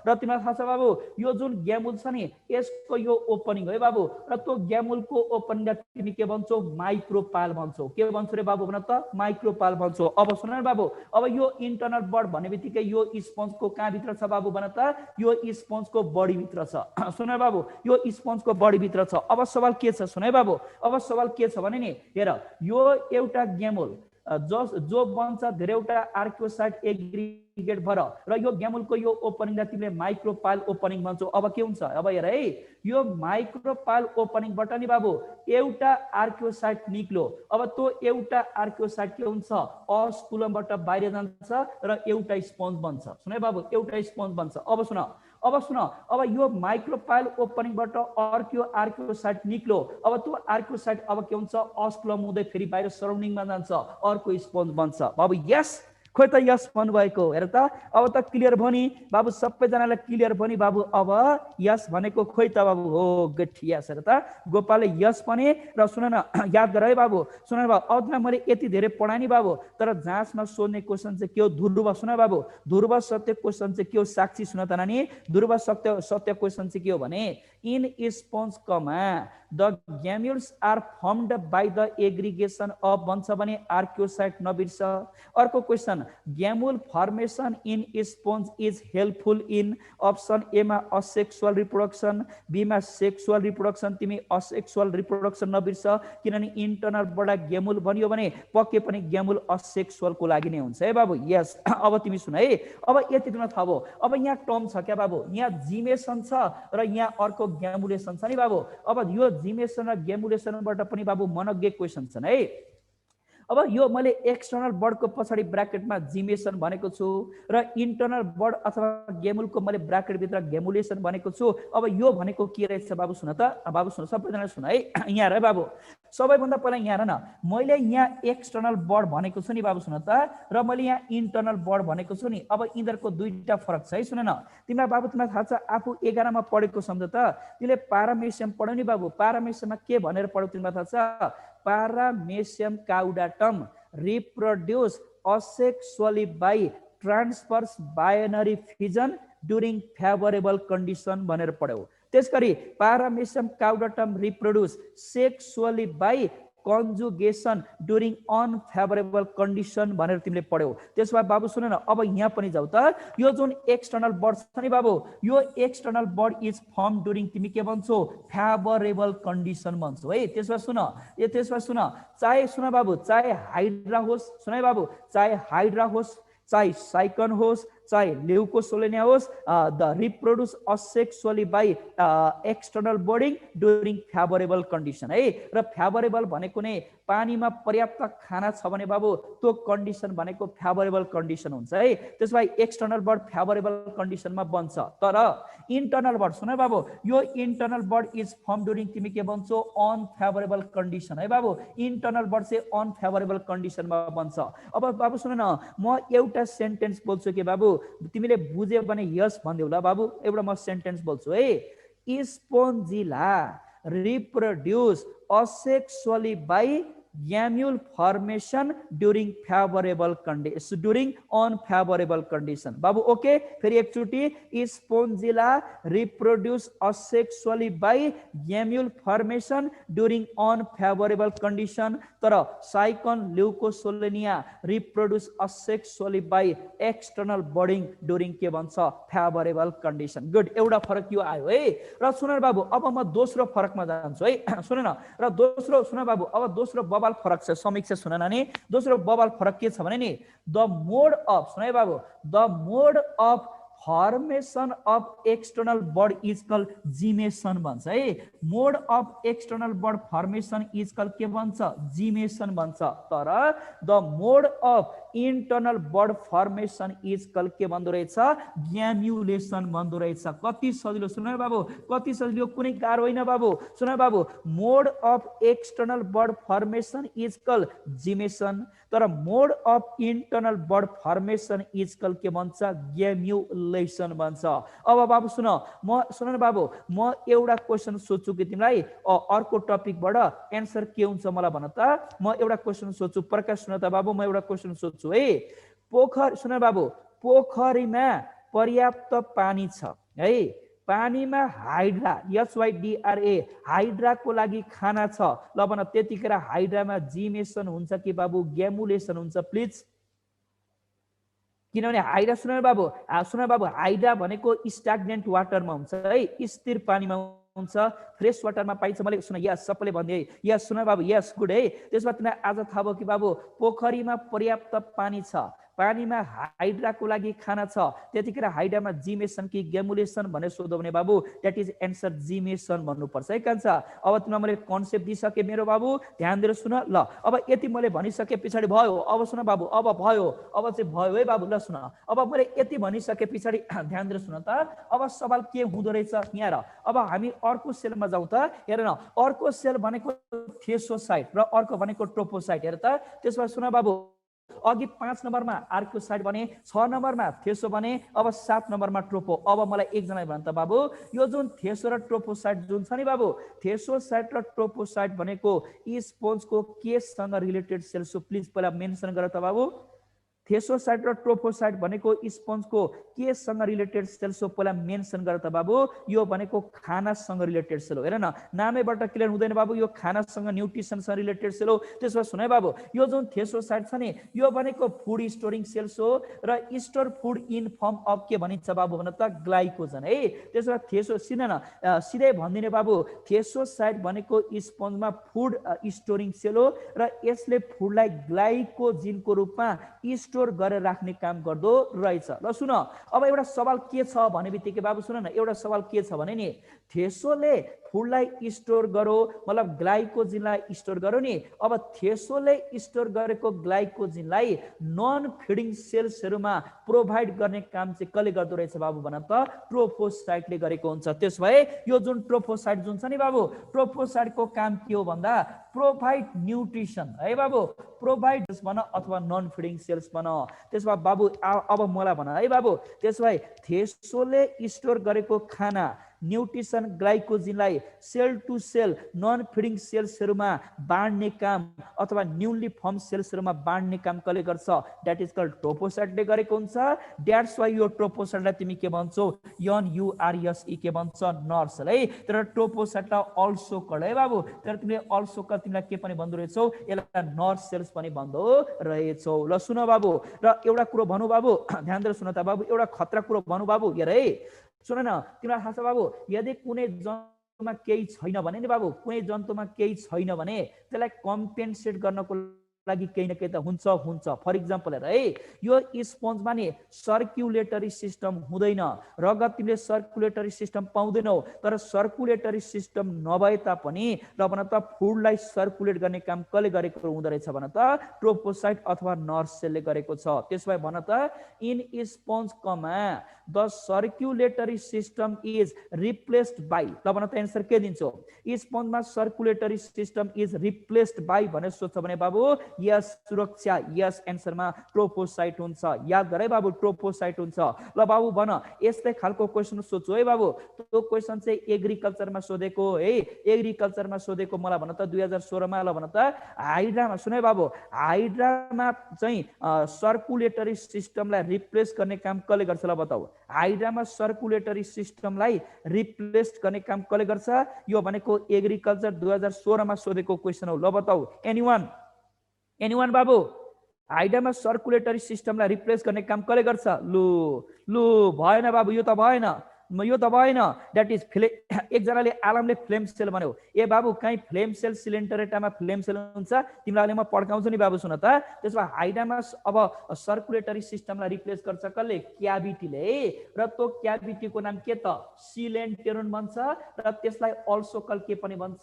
Speaker 1: र तिमीलाई थाहा छ बाबु, यो जुन गेमुल छ नि, यसको यो ओपनिङ है बाबु, र त्यो गेमुलको ओपनिङलाई तिमी के भन्छौ, माइक्रोपाल भन्छौ। के भन्छौ रे बाबु भन त, माइक्रोपाल भन्छौ। अब सुन न बाबु, अब यो इन्टर्नल बड भन्ने बित्तिकै यो स्पन्जको कहाँ भित्र छ बाबु भन त, यो स्पन्जको बडी भित्र छ। सुन है बाबु, यो स्पन्जको बडी भित्र छ। अब सवाल के छ सुन है बाबु, अब सवाल के छ भने नि, हेर, यो एउटा गेमुल, जो बन्छ धेरैवटा आर्कियोसाइट एग्रिगेट भएर र यो ग्यामुलको यो ओपनिङलाई तिमीले माइक्रोपाइल ओपनिङ भन्छौ। अब के हुन्छ, अब हेर है, यो माइक्रोपाइल ओपनिङबाट नि बाबु एउटा आर्कियोसाइट निक्लो। अब त्यो एउटा आर्कियोसाइट के हुन्छ, अस्कुलमबाट बाहिर जान्छ र एउटा स्पन्ज बन्छ। सुन है बाबु, एउटा स्पन्ज बन्छ। अब सुन, अब यो माइक्रोपाइल ओपनिङबाट अर्को आर्कियोसाइट निक्लो। अब त्यो आर्कियोसाइट अब के हुन्छ, अस्कुलम हुँदै फेरि बाहिर सराउन्डिङमा जान्छ, अर्को स्पन्ज बन्छ। बाबु यस, खोइ त यस भन्नुभएको, हेर त अब त क्लियर भयो नि बाबु, सबैजनालाई क्लियर भयो नि बाबु। अब यस भनेको खोइ त बाबु, हो गुड, यस। हेर त गोपालले यस भने, र सुन न, याद गर है बाबु, सुन न बाबु, अब मैले यति धेरै पढाएँ नि बाबु, तर जाँचमा सोध्ने क्वेसन चाहिँ के हो, ध्रुव। सुन बाबु, ध्रुव सत्य क्वेसन चाहिँ के हो, साक्षी सुन त नानी, ध्रुव सत्य क्वेसन चाहिँ के हो भने, in sponge comma the gemmules are formed by the aggregation of भन्छ भने आर्कियोसाइट नबिर्स। अर्को question, gemmule formation in sponge is helpful in option एमा असेक्सुअल रिप्रोडक्सन, बीमा सेक्सुअल रिप्रोडक्सन। तिमी असेक्सुअल रिप्रोडक्सन नबिर्स, किनभने इन्टर्नलबाट ग्यामुल बनियो भने पक्कै पनि ग्यामुल असेक्सुअलको लागि नै हुन्छ है बाबु। यस, अब तिमी सुन है, अब यति दिन थाहा भयो। अब यहाँ टर्म छ क्या बाबु, यहाँ जिमेसन छ र यहाँ अर्को ग्यामुलेसन छ नि बाबु। अब यो जिमेसन र ग्यामुलेसनबाट पनि बाबु मनग्गे क्वेसन छन् है। अब यो मैले एक्सटर्नल बर्डको पछाडि ब्राकेटमा जिमेसन भनेको छु र इन्टर्नल बर्ड अथवा ग्यामुलको मैले ब्राकेटभित्र ग्यामुलेसन भनेको छु। अब यो भनेको के रहेछ बाबु, सुन त बाबु, सुन, सबैजना सुन है, यहाँ है बाबु। सबैभन्दा पहिला यहाँ हेर न, मैले यहाँ एक्सटर्नल बर्ड भनेको छु नि बाबु, सुन त, र मैले यहाँ इन्टर्नल बर्ड भनेको छु नि। अब यिनीहरूको दुईटा फरक छ है, सुन न। तिमीलाई बाबु, तिमीलाई थाहा छ, आफू 11 मा पढेको सम्झ त, तिमीले पारामेसियम पढ्यौ नि बाबु। पारामेसियममा के भनेर पढ्यौ तिमीलाई थाहा छ, Paramecium caudatum reproduce asexually by transverse binary fission during favorable condition भनेर पढ्यौ। त्यसगरी Paramecium caudatum reproduce sexually by conjugation during unfavorable condition भनेर तिमीले पढ्यौ। त्यसो भए बाबु सुन न, अब यहाँ पनि जाऊ त, यो जुन एक्सटर्नल बर्ड छ नि बाबु, यो external bud is form during तिमी के भन्छौ, फेभरेबल कन्डिसन भन्छौ है। त्यसो भए सुन, चाहे सुन बाबु, चाहे हाइड्रा होस्, सुन है बाबु, चाहे हाइड्रा होस्, चाहे साइकन होस्, चाहे ल्युकोसोलेनिया होस्, they reproduce asexually by external budding during favourable condition है। र फेभरेबल भनेको नै पानीमा पर्याप्त खाना छ भने बाबु त्यो कन्डिसन भनेको फेभरेबल कन्डिसन हुन्छ है। त्यसो भए एक्सटर्नल बर्ड फेभरेबल कन्डिसनमा बन्छ। तर इन्टर्नल बर्ड, सुन बाबु, यो internal bird is form during तिमी के भन्छौ, अनफेभरेबल कन्डिसन है बाबु। इन्टर्नल बर्ड चाहिँ अनफेभरेबल कन्डिसनमा बन्छ। अब बाबु सुन न, म एउटा सेन्टेन्स बोल्छु कि बाबु, तिमीले बुझ्यौ भने यस भन्देऊ ल बाबु। एउटा म सेन्टेन्स बोल्छु है, Spongilla reproduce asexually by gemmule formation during favourable condition, during unfavourable condition. बाबु ओके, फेरि एकचोटि, Spongilla reproduce asexually by gemmule formation during unfavourable condition. तर Sycon Leucosolenia reproduce asexually by external budding during के भन्छ, favourable condition. Good, एउटा फरक यो आयो है। र सुन बाबु, अब म दोस्रो फरकमा जान्छु है, सुन न। र दोस्रो, सुन बाबु, अब दोस्रो बबाल फरक छ, समीक्षा सुन नानी। दोस्रो बबाल फरक के छ भने नि, द मोड अफ, सुन है बाबु, the mode of formation of external bud is called gemmation भन्छ है। Mode of external bud formation is called के भन्छ, जिमेसन भन्छ। तर the mode of internal bud formation is called के भन्दो रहेछ, ग्याम्युलेसन भन्दो रहेछ। कति सजिलो, सुन है बाबु, कति सजिलो, कुनै गाह्रो होइन बाबु। सुन है बाबु, mode of external bud formation is called gemmation, तर mode of internal bud formation is called के भन्छ, ग्याम्युलेसन भन्छ। अब बाबु सुन, म सुन न बाबु, म एउटा क्वेसन सोध्छु कि तिमीलाई, अर्को टपिकबाट एन्सर के हुन्छ मलाई भन त। म एउटा क्वेसन सोध्छु, प्रकाश सुन त बाबु, म एउटा क्वेसन सोध्छु है। पोखरी, सुन बाबु, पोखरीमा पर्याप्त पानी छ है, पानीमा हाइड्रा, SYDRA, हाइड्राको लागि खाना छ। ल भन, त्यतिखेर हाइड्रामा जिमेसन हुन्छ कि बाबु ग्यामुलेसन हुन्छ प्लिज? किनभने हाइड्रा, सुन बाबु, हाइड्रा भनेको स्ट्याग्नेन्ट वाटरमा हुन्छ है, स्थिर पानीमा हुन्छ फ्रेस वाटरमा पाइन्छ मैले सुन यस सबैले भन्दै यस सुन बाबु यस गुड है त्यसमा तिमीलाई आज थाहा भयो कि बाबु पोखरीमा पर्याप्त पानी छ पानीमा हाइड्राको लागि खाना छ त्यतिखेर हाइड्रामा जिमेसन कि गेमुलेसन भनेर सोध्यो भने बाबु द्याट इज एन्सर जिमेसन भन्नुपर्छ है कान्छ अब तिमीलाई मैले कन्सेप्ट दिइसकेँ मेरो बाबु ध्यान दिएर सुन ल अब यति मैले भनिसके पछाडि भयो अब सुन बाबु अब भयो अब चाहिँ भयो है बाबु ल सुन अब मैले यति भनिसके पछाडि ध्यान दिएर सुन त अब सवाल के हुँदो रहेछ यहाँ र अब हामी अर्को सेलमा जाउँ त हेर न अर्को सेल भनेको थियोसाइट र अर्को भनेको ट्रोपोसाइट हेर त त्यसमा सुन बाबु अघि 5 नम्बरमा आर्कियोसाइट भने 6 नम्बरमा थेसो भने अब 7 नम्बरमा ट्रोपो अब मलाई एकजना भन त बाबु यो जुन थेसो र ट्रोपोसाइट जुन छ नि बाबु थेसोसाइट र ट्रोपोसाइट भनेको स्पोन्जको केसँग रिलेटेड सेल सो प्लिज पहिला मेन्सन गर त बाबु थेसोसाइट र ट्रोपोसाइट भनेको स्पोन्जको केसँग रिलेटेड सेल सो पहिला मेन्सन गर त बाबु यो भनेको खानासँग रिलेटेड सेल हो हेर न नामैबाट क्लियर हुँदैन बाबु यो खानासँग न्युट्रिसनसँग रिलेटेड सेल हो त्यसो सुन है बाबु यो जुन थेसोसाइट छ नि यो भनेको फुड स्टोरिङ सेल्स हो र store food in form of के भनिन्छ बाबु भन त ग्लाइकोजन है त्यसो थेसो सिन न सिधै भन्दिने बाबु थेसोसाइट भनेको स्पोन्जमा फुड स्टोरिङ सेल हो र यसले फुडलाई ग्लाइकोजिनको रूपमा स्टोर गरेर राख्ने काम गर्दो रहेछ ल सुन अब एउटा सवाल के छ भने बित्तिकै बाबु सुन न एउटा सवाल के छ भने नि थेसोले फुडलाई स्टोर गरो मतलब ग्लाइकोजिनलाई स्टोर गरो नि अब थेसोले स्टोर गरेको ग्लाइकोजिनलाई नन फिडिङ सेल्सहरुमा प्रोभाइड गर्ने काम चाहिँ कसले गर्दो रहेछ बाबु भन त ट्रोफोसाइटले गरेको हुन्छ त्यसो भए यो जुन ट्रोफोसाइट जुन छ नि बाबु ट्रोफोसाइटको काम के हो भन्दा प्रोभाइड न्युट्रिसन है बाबु प्रोभाइड भन अथवा नन फिडिङ सेल्स भन त्यसो बाबु अब मलाई भन है बाबु त्यसो भए थेसोले स्टोर गरेको खाना न्युट्रिसन ग्लाइकोजिनलाई cell to cell non feeding सेल्सहरुमा बाँड्ने काम अथवा न्यूली फर्म सेल्सहरुमा बाँड्ने काम कसले गर्छ दैट इज कल्ड ट्रोपोसाइटले गरेको हुन्छ दैट्स व्हाई यो ट्रोपोसाइटलाई तिमी के भन्छौ NURSE के भन्छ नर्स है तर ट्रोपोसाइटलाई अल्सो कल्ड है बाबु तर तिमीले अल्सो कल्ड तिमीलाई के पनि भन्दो रहेछौ यसलाई नर्स सेल्स पनि भन्दो रहेछौ ल सुन बाबु र एउटा कुरो भनु बाबु ध्यान दिएर सुन त बाबु एउटा खतरा कुरो भनु बाबु हेर है सुन न तिमीलाई थाहा छ बाबु यदि कुनै जन्तुमा केही छैन भने नि बाबु कुनै जन्तुमा केही छैन भने त्यसलाई कम्पेन्सेट गर्नको लागि केही न केही त हुन्छ फर एक्जाम्पल हेर है यो स्पोन्जमा नि सर्कुलेटरी सिस्टम हुँदैन रगत तिमीले सर्कुलेटरी सिस्टम पाउँदैनौ तर सर्कुलेटरी सिस्टम नभए तापनि र भन त फुडलाई सर्कुलेट गर्ने काम कसले गरेको हुँदो रहेछ भन त ट्रोपोसाइट अथवा नर्स सेलले गरेको छ त्यसो भए भन त इन स्पोन्ज कमा the circulatory system is replaced by ल भन त एन्सर के दिन्छौ स्पोन्जमा circulatory system is replaced by भनेर सोध्छ भने बाबु यस सुरक्षा यस एन्सरमा ट्रोपोसाइट हुन्छ याद गरे बाबु ट्रोपोसाइट हुन्छ ल बाबु भन यस्तै खालको क्वेशन सोध्छु है बाबु त्यो क्वेशन चाहिँ एग्रिकल्चरमा सोधेको है एग्रिकल्चरमा सोधेको मलाई भन त 2016 मा ल भन त हाइड्रामा सुने बाबु हाइड्रामा चाहिँ सर्कुलेटरी सिस्टमलाई रिप्लेस गर्ने काम कसले गर्छ ल बताऊ हाइड्रामा सर्कुलेटरी सिस्टमलाई रिप्लेस गर्ने काम कसले गर्छ यो भनेको एग्रिकल्चर 2016 मा सोधेको क्वेशन हो ल बताऊ एनीवन बाबु हाइड्रामा सर्कुलेटरी सिस्टमलाई रिप्लेस गर्ने काम कसले गर्छ लु भएन बाबु यो त भएन दैट इज एकजनाले आलमले फ्लेम सेल भन्यो ए बाबु कहीं फ्लेम सेल सिलिन्डरेटामा फ्लेम सेल हुन्छ तिमीलाई म पड्काउँछु नि बाबु सुन त त्यसमा हाइड्रामा अब सर्कुलेटरी सिस्टमलाई रिप्लेस गर्छ कसले क्याभिटीले र त्यो क्याभिटीको नाम के त सिलेन्टेरोन भन्छ र त्यसलाई अल्सो कल के पनि भन्छ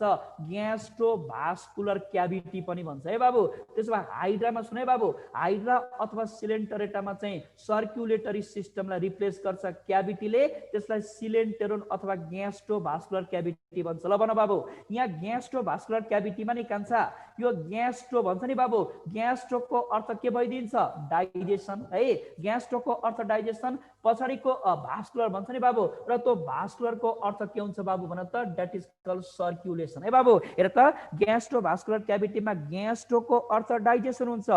Speaker 1: ग्यास्ट्रोभास्कुलर क्याभिटी पनि भन्छ है बाबु त्यसमा हाइड्रामा सुने बाबु हाइड्रा अथवा सिलेन्टरेटामा चाहिँ सर्कुलेटरी सिस्टमलाई रिप्लेस गर्छ क्याभिटीले त्यसलाई सिलेन्टेरोन अथवा ग्यास्ट्रोभास्कुलर क्याभिटी भन्छ ल भन बाबु यहाँ ग्यास्ट्रोभास्कुलर क्याभिटीमा नि कान्छ यो ग्यास्ट्रो भन्छ नि बाबु ग्यास्ट्रोको अर्थ के भइदिन्छ डाइजेसन है ग्यास्ट्रोको अर्थ डाइजेसन पछाडीको भास्कुलर भन्छ नि बाबु र त्यो भास्कुलरको अर्थ के हुन्छ बाबु भन त दैट इज कल्ड सर्कुलेसन है बाबु हेर त ग्यास्ट्रोभास्कुलर क्याभिटीमा ग्यास्ट्रोको अर्थ डाइजेसन हुन्छ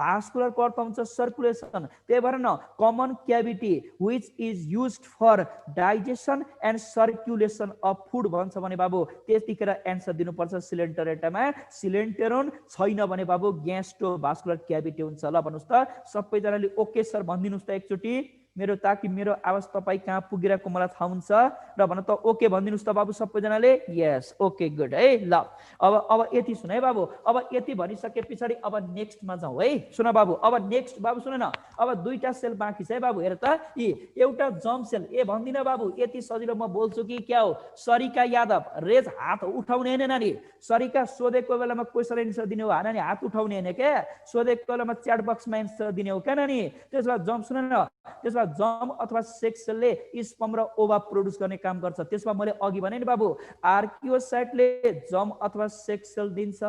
Speaker 1: भास्कुलरको अर्थ हुन्छ सर्कुलेसन त्यही भएर न common cavity which is used for digestion and circulation of food भन्छ भने बाबु त्यतिखेर एन्सर दिनुपर्छ सिलेन्टरेटामा सिलेन्टेरोन छैन भने बाबु ग्यास्ट्रोभास्कुलर क्याभिटी हुन्छ ल भन्नुस् त सबैजनाले ओके सर भन्दिनुस् त एकचोटी मेरो ताकि मेरो आवाज तपाईँ कहाँ पुगिरहेको मलाई थाहा हुन्छ र भन त ओके भनिदिनुहोस् त बाबु सबैजनाले यस ओके गुड है ल अब यति सुन है बाबु अब यति भनिसके पछाडि अब नेक्स्टमा जाउँ है सुन बाबु अब नेक्स्ट बाबु सुन न अब दुईटा सेल बाँकी छ है बाबु हेर त एउटा जम्प सेल ए भन्दिन बाबु यति सजिलो म बोल्छु कि क्या हो सरिका यादव रेज हात उठाउने हैन नानी सरिका सोधेको बेलामा क्वेसन एन्सर दिने हो नानी हात उठाउने हैन क्या सोधेको बेलामा च्याट बक्समा एन्सर दिने हो क्या नानी त्यसमा जम्प सुन न त्यसमा जम्प अथवा सेक्स सेलले स्पर्म र ओभा प्रोड्युस गर्ने काम गर्छ त्यसमा मैले अघि भने नि बाबु आर्कियोसाइटले जम्प अथवा सेक्स सेल दिन्छ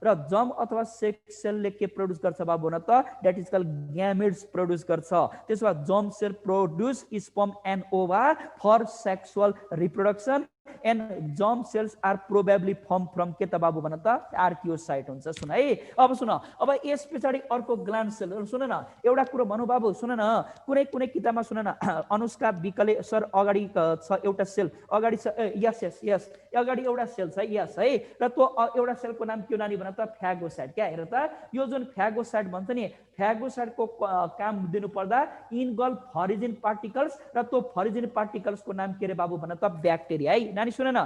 Speaker 1: र जम्प अथवा सेक्स सेलले के प्रोड्युस गर्छ बाबु न त that is called gametes produce गर्छ त्यसमा जम्प cell produce sperm and ova for sexual reproduction and germ cells are probably formed from के त बाबु भन त आर्कियोसाइट हुन्छ सुन है अब सुन अब यस पछाडी अर्को ग्ल्यान्ड सेल सुन न एउटा कुरा भनु बाबु सुन न कुनै कुनै किताबमा सुन न अनुष्का विकले सर अगाडि छ एउटा सेल अगाडि छ यस यस यस अगाडि एउटा सेल छ यस है र त्यो एउटा सेलको नाम के नानी भन त फ्यागोसाइट क्या हेर त यो जुन फ्यागोसाइट भन्छ नि फ्यागोसाइटको काम दिनु पर्दा इन्गल्फ फरिजिन पार्टिकल्स र त्यो फरिजिन पार्टिकल्सको नाम के रे बाबु भन त ब्याक्टेरिया है नानी सुन न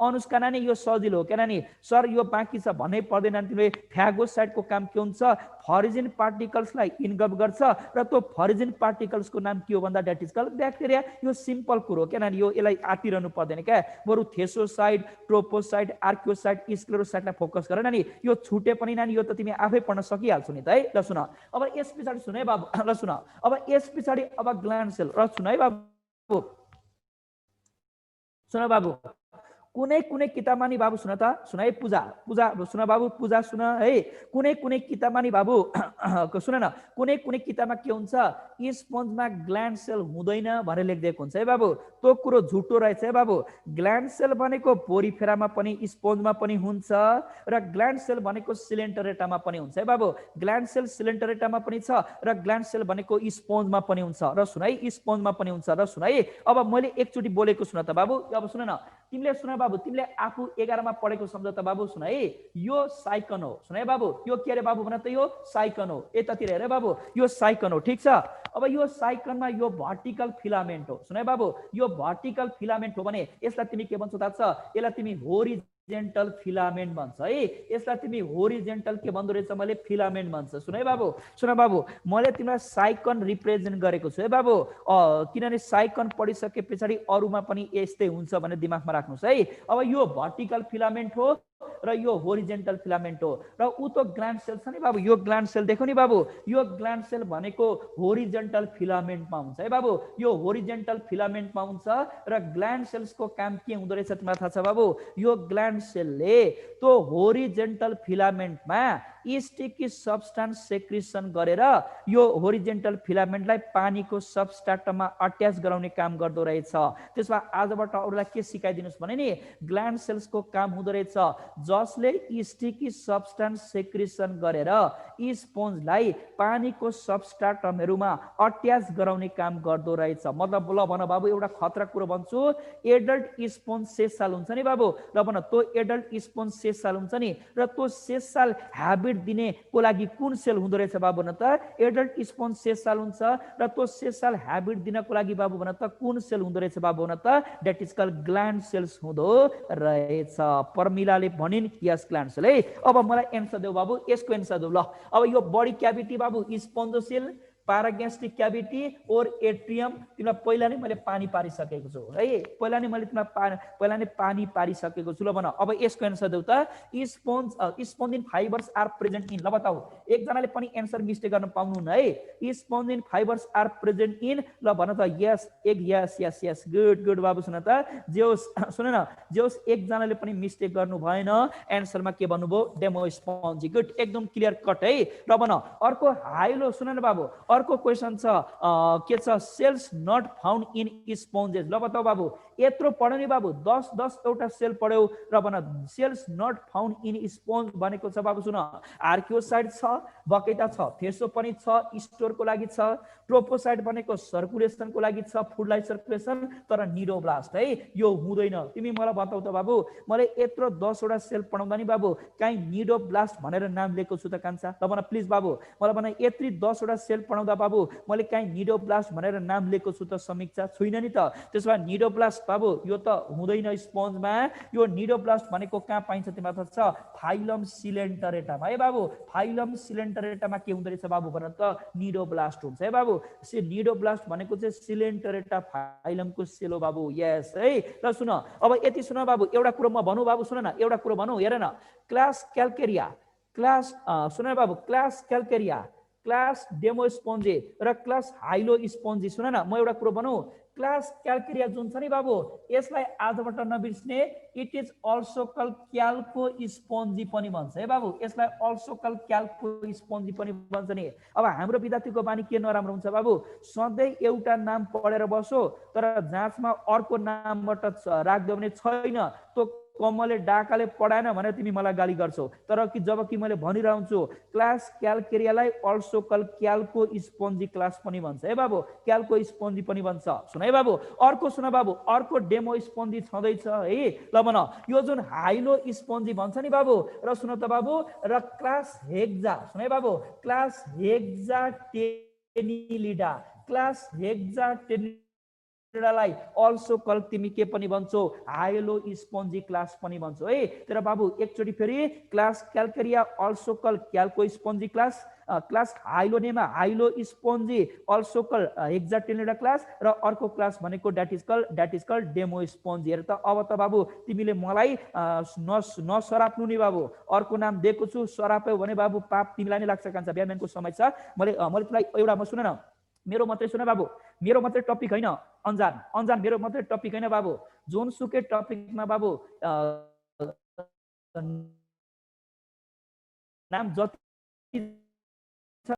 Speaker 1: अनुष्का नानी यो सजिलो हो क्या नानी सर यो बाँकी छ भन्नै पर्दैन तिमीले फ्यागोसाइटको काम के हुन्छ फरिजिन पार्टिकल्सलाई इन्गल्फ गर्छ र त्यो फरिजिन पार्टिकल्सको नाम के हो भन्दा दैट इज कॉल्ड ब्याक्टेरिया यो सिम्पल कुरो हो क्या नानी यो यसलाई आतिरहनु पर्दैन क्या बरु थेसोसाइट ट्रोपोसाइट आर्कियोसाइट स्क्लेरोसाइटलाई फोकस गर नानी यो छुटे पनि नानी यो त तिमी आफै पढ्न सकिहाल्छौ नि त है ल सुन अब यस पछाडि सुन है बाबु ल सुन अब यस पछाडि अब ग्ल्यान्ड सेल र सुन है बाबु सुन बाबु कुनै कुनै किताबमा नि बाबु सुन त सुन है पूजा पूजा सुन बाबु पूजा सुन है कुनै कुनै किताबमा नि बाबु सुन न कुनै कुनै किताबमा के हुन्छ स्पन्जमा ग्ल्यान्ड सेल हुँदैन भनेर लेखिदिएको हुन्छ है बाबु त्यो कुरो झुटो रहेछ है बाबु ग्ल्यान्ड सेल भनेको पोरिफेरामा पनि स्पन्जमा पनि हुन्छ र ग्ल्यान्ड सेल भनेको सिलेन्टरेटामा पनि हुन्छ है बाबु ग्ल्यान्ड सेल सिलेन्टरेटामा पनि छ र ग्ल्यान्ड सेल भनेको स्पन्जमा पनि हुन्छ र सुन है स्पन्जमा पनि हुन्छ र सुन है अब मैले एकचोटी बोलेको सुन त बाबु अब सुन न तिमीले सुन बाबु तिमीले आफू 11 मा पढेको सम्झ त बाबु सुन है यो साइकन हो सुन है बाबु यो के रे बाबु भन त यो साइकन हो यतातिर हेर बाबु यो साइकन हो ठीक छ अब यो साइकनमा यो भर्टिकल फिलामेन्ट हो सुन है बाबु यो भर्टिकल फिलामेन्ट हो भने यसलाई तिमी के भन्छौ थाहा छ यसलाई तिमी होरिजेन्टल फिलामेन्ट भन्छ है यसलाई तिमी होरिजेन्टल के भन्दो रहेछ मैले फिलामेन्ट भन्छ सुन है बाबु सुन बाबु मैले तिमीलाई साइकन रिप्रेजेन्ट गरेको छु है बाबु किनभने साइकन पढिसके पछाडि अरूमा पनि यस्तै हुन्छ भने दिमागमा राख्नुस् है अब यो भर्टिकल फिलामेन्ट हो र यो होरिजेन्टल फिलामेन्ट हो र उ त ग्ल्यान्ड सेल छ नि बाबु यो ग्ल्यान्ड सेल देखौ नि बाबु यो ग्ल्यान्ड सेल भनेको होरिजेन्टल फिलामेन्टमा हुन्छ है बाबु यो होरिजेन्टल फिलामेन्टमा हुन्छ र ग्ल्यान्ड सेल्सको काम के हुँदो रहेछ तिमीलाई थाहा छ बाबु यो ग्ल्यान्ड सेलले त्यो होरिजेन्टल फिलामेन्टमा स्टिकी सब्स्टान्स सेक्रेसन गरेर यो होरिजेन्टल फिलामेन्टलाई पानीको सबस्ट्राटमा अट्याच गराउने काम गर्दो रहेछ त्यसमा आजबाट अरूलाई के सिकाइदिनुस् भने नि ग्ल्यान्ड सेल्सको काम हुँदो रहेछ जसले स्टिकी सब्स्टान्स सेक्रेसन गरेर स्पन्जलाई पानीको सबस्ट्राटमहरुमा अट्याच गराउने काम गर्दो रहेछ मतलब ल भन बाबु एउटा खतरा कुरा भन्छु एडल्ट स्पन्ज सेसाल हुन्छ नि बाबु ल भन त्यो एडल्ट स्पन्ज सेसाल हुन्छ नि र त्यो सेसाल ह्याबिट दिने को लागि कुन सेल हुँदो रहेछ बाबु भन त एडल्ट स्पन्ज सेसाल हुन्छ र त्यो सेसाल ह्याबिट दिनको लागि बाबु भन त कुन सेल हुँदो रहेछ बाबु भन त that is called gland cells हुँदो रहेछ परमिलाले भनिन् यस ग्ल्यान्ड सेल है अब मलाई एन्सर देऊ बाबु यसको एन्सर देऊ ल अब यो बडी क्याभिटी बाबु स्पन्जोसेल पाराग्यास्ट्रिक क्याभिटी और एट्रियम तिमीलाई पहिला नै मैले पानी पारिसकेको छु है पहिला नै मैले तिमीलाई पानी पारिसकेको छु ल भन अब यसको एन्सर देऊ त स्पन्जिन फाइबर्स आर प्रेजेन्ट इन ल बताऊ एकजनाले पनि एन्सर मिस्टेक गर्न पाउनु न है स्पन्जिन फाइबर्स आर प्रेजेन्ट इन ल भन त यस एक यस यस यस गुड गुड बाबु सुन त जेओस सुन न जेओस एकजनाले पनि मिस्टेक गर्नु भएन एन्सरमा के भन्नुभयो डेमो स्पन्जी गुड एकदम क्लियर कट है र भन अर्को हाइलो सुन न बाबु अर्को क्वेशन छ के छ सेल्स नट फाउन्ड इन स्पन्जेस ल बताऊ बाबु यत्रो पढ्यो नि बाबु 10 एउटा सेल पढ्यौ र भन cells not found in sponge भनेको छ बाबु सुन आर्कियोसाइट छ बकेटा छ थेसो पनि छ स्टोरको लागि छ ट्रोपोसाइट भनेको सर्कुलेसनको लागि छ फुडलाई सर्कुलेसन तर निडोब्लास्ट है यो हुँदैन तिमी मलाई बताऊ त बाबु मैले यत्रो 10 वटा सेल पढाउँदा नि बाबु काई निडोब्लास्ट भनेर नाम लेखेको छु त कान्छा ल भन प्लिज बाबु मलाई भन यत्री 10 वटा सेल पढाउँदा पढाउँदा बाबु मैले काहीँ निडोब्लास्ट भनेर नाम लिएको छु त समीक्षा छुइनँ नि त। त्यसो भए निडोब्लास्ट बाबु यो त हुँदैन स्पन्जमा। यो निडोब्लास्ट भनेको कहाँ पाइन्छ तिमीलाई थाहा छ? फाइलम सिलेन्टरेटामा है बाबु। फाइलम सिलेन्टरेटामा के हुँदो रहेछ बाबु भन त? निडोब्लास्ट हुन्छ है बाबु। निडोब्लास्ट भनेको चाहिँ सिलेन्टरेटा फाइलमको सेल हो बाबु। यस है। ल सुन अब यति सुन बाबु, एउटा कुरो म भनौँ बाबु, सुन न एउटा कुरो भनौँ, हेर न। क्लास क्याल्केरिया, क्लास सुन बाबु, क्लास क्याल्केरिया, क्लास डेमोस्पोन्जी र क्लास हाइलो स्पोन्जी। सुन न म एउटा कुरो भनौँ, क्लास क्याल्केरिया जुन छ नि बाबु, यसलाई आजबाट नबिर्सने, it is also call क्याल्को spongy पनि भन्छ है बाबु। यसलाई अल्सो कल क्याल्को स्पोन्जी पनि भन्छ नि। अब हाम्रो विद्यार्थीको बानी के नराम्रो हुन्छ बाबु? सधैँ एउटा नाम पढेर बसो तर जाँचमा अर्को नामबाट राख्दियो भने छैन, त्यो कम्मले डाकाले पढाएन भनेर तिमी मलाई गाली गर्छौ। तर कि जब कि मैले भनिरहन्छु class क्याल्केरियालाई also call Calcispongiae class पनि भन्छ है बाबु। क्याल्को स्पोन्जी पनि भन्छ। सुन है बाबु, अर्को सुन बाबु, अर्को डेमो स्पोन्जी छँदैछ है। ल भन, यो जुन हाइलो स्पोन्जी भन्छ नि बाबु, र सुन त बाबु, र क्लास हेक्जा, सुन है बाबु, क्लास हेक्जा टेनिलिडा, क्लास हेक्जा टेनिलिडालाई अल्सो कल तिमी के पनि भन्छौ? हाइलो स्पोन्जी क्लास पनि भन्छौ है। तर बाबु एकचोटि फेरि, class Calcarea also call Calcispongiae class, class Hyalonema Hyalospongiae also call Hexactinellida class, र अर्को क्लास भनेको that is call Demospongiae. हेर त अब त बाबु तिमीले मलाई नसराप्नु नि बाबु। अर्को नाम दिएको छु, सराप्यो भने बाबु पाप तिमीलाई नै लाग्छ। कान्छ बिहानको समय छ, मैले तिमीलाई एउटा सुन न, मेरो मात्रै सुन बाबु, मेरो मात्रै टपिक होइन, अन्जान मेरो मात्रै टपिक होइन बाबु। जुनसुकै टपिकमा बाबु नाम जति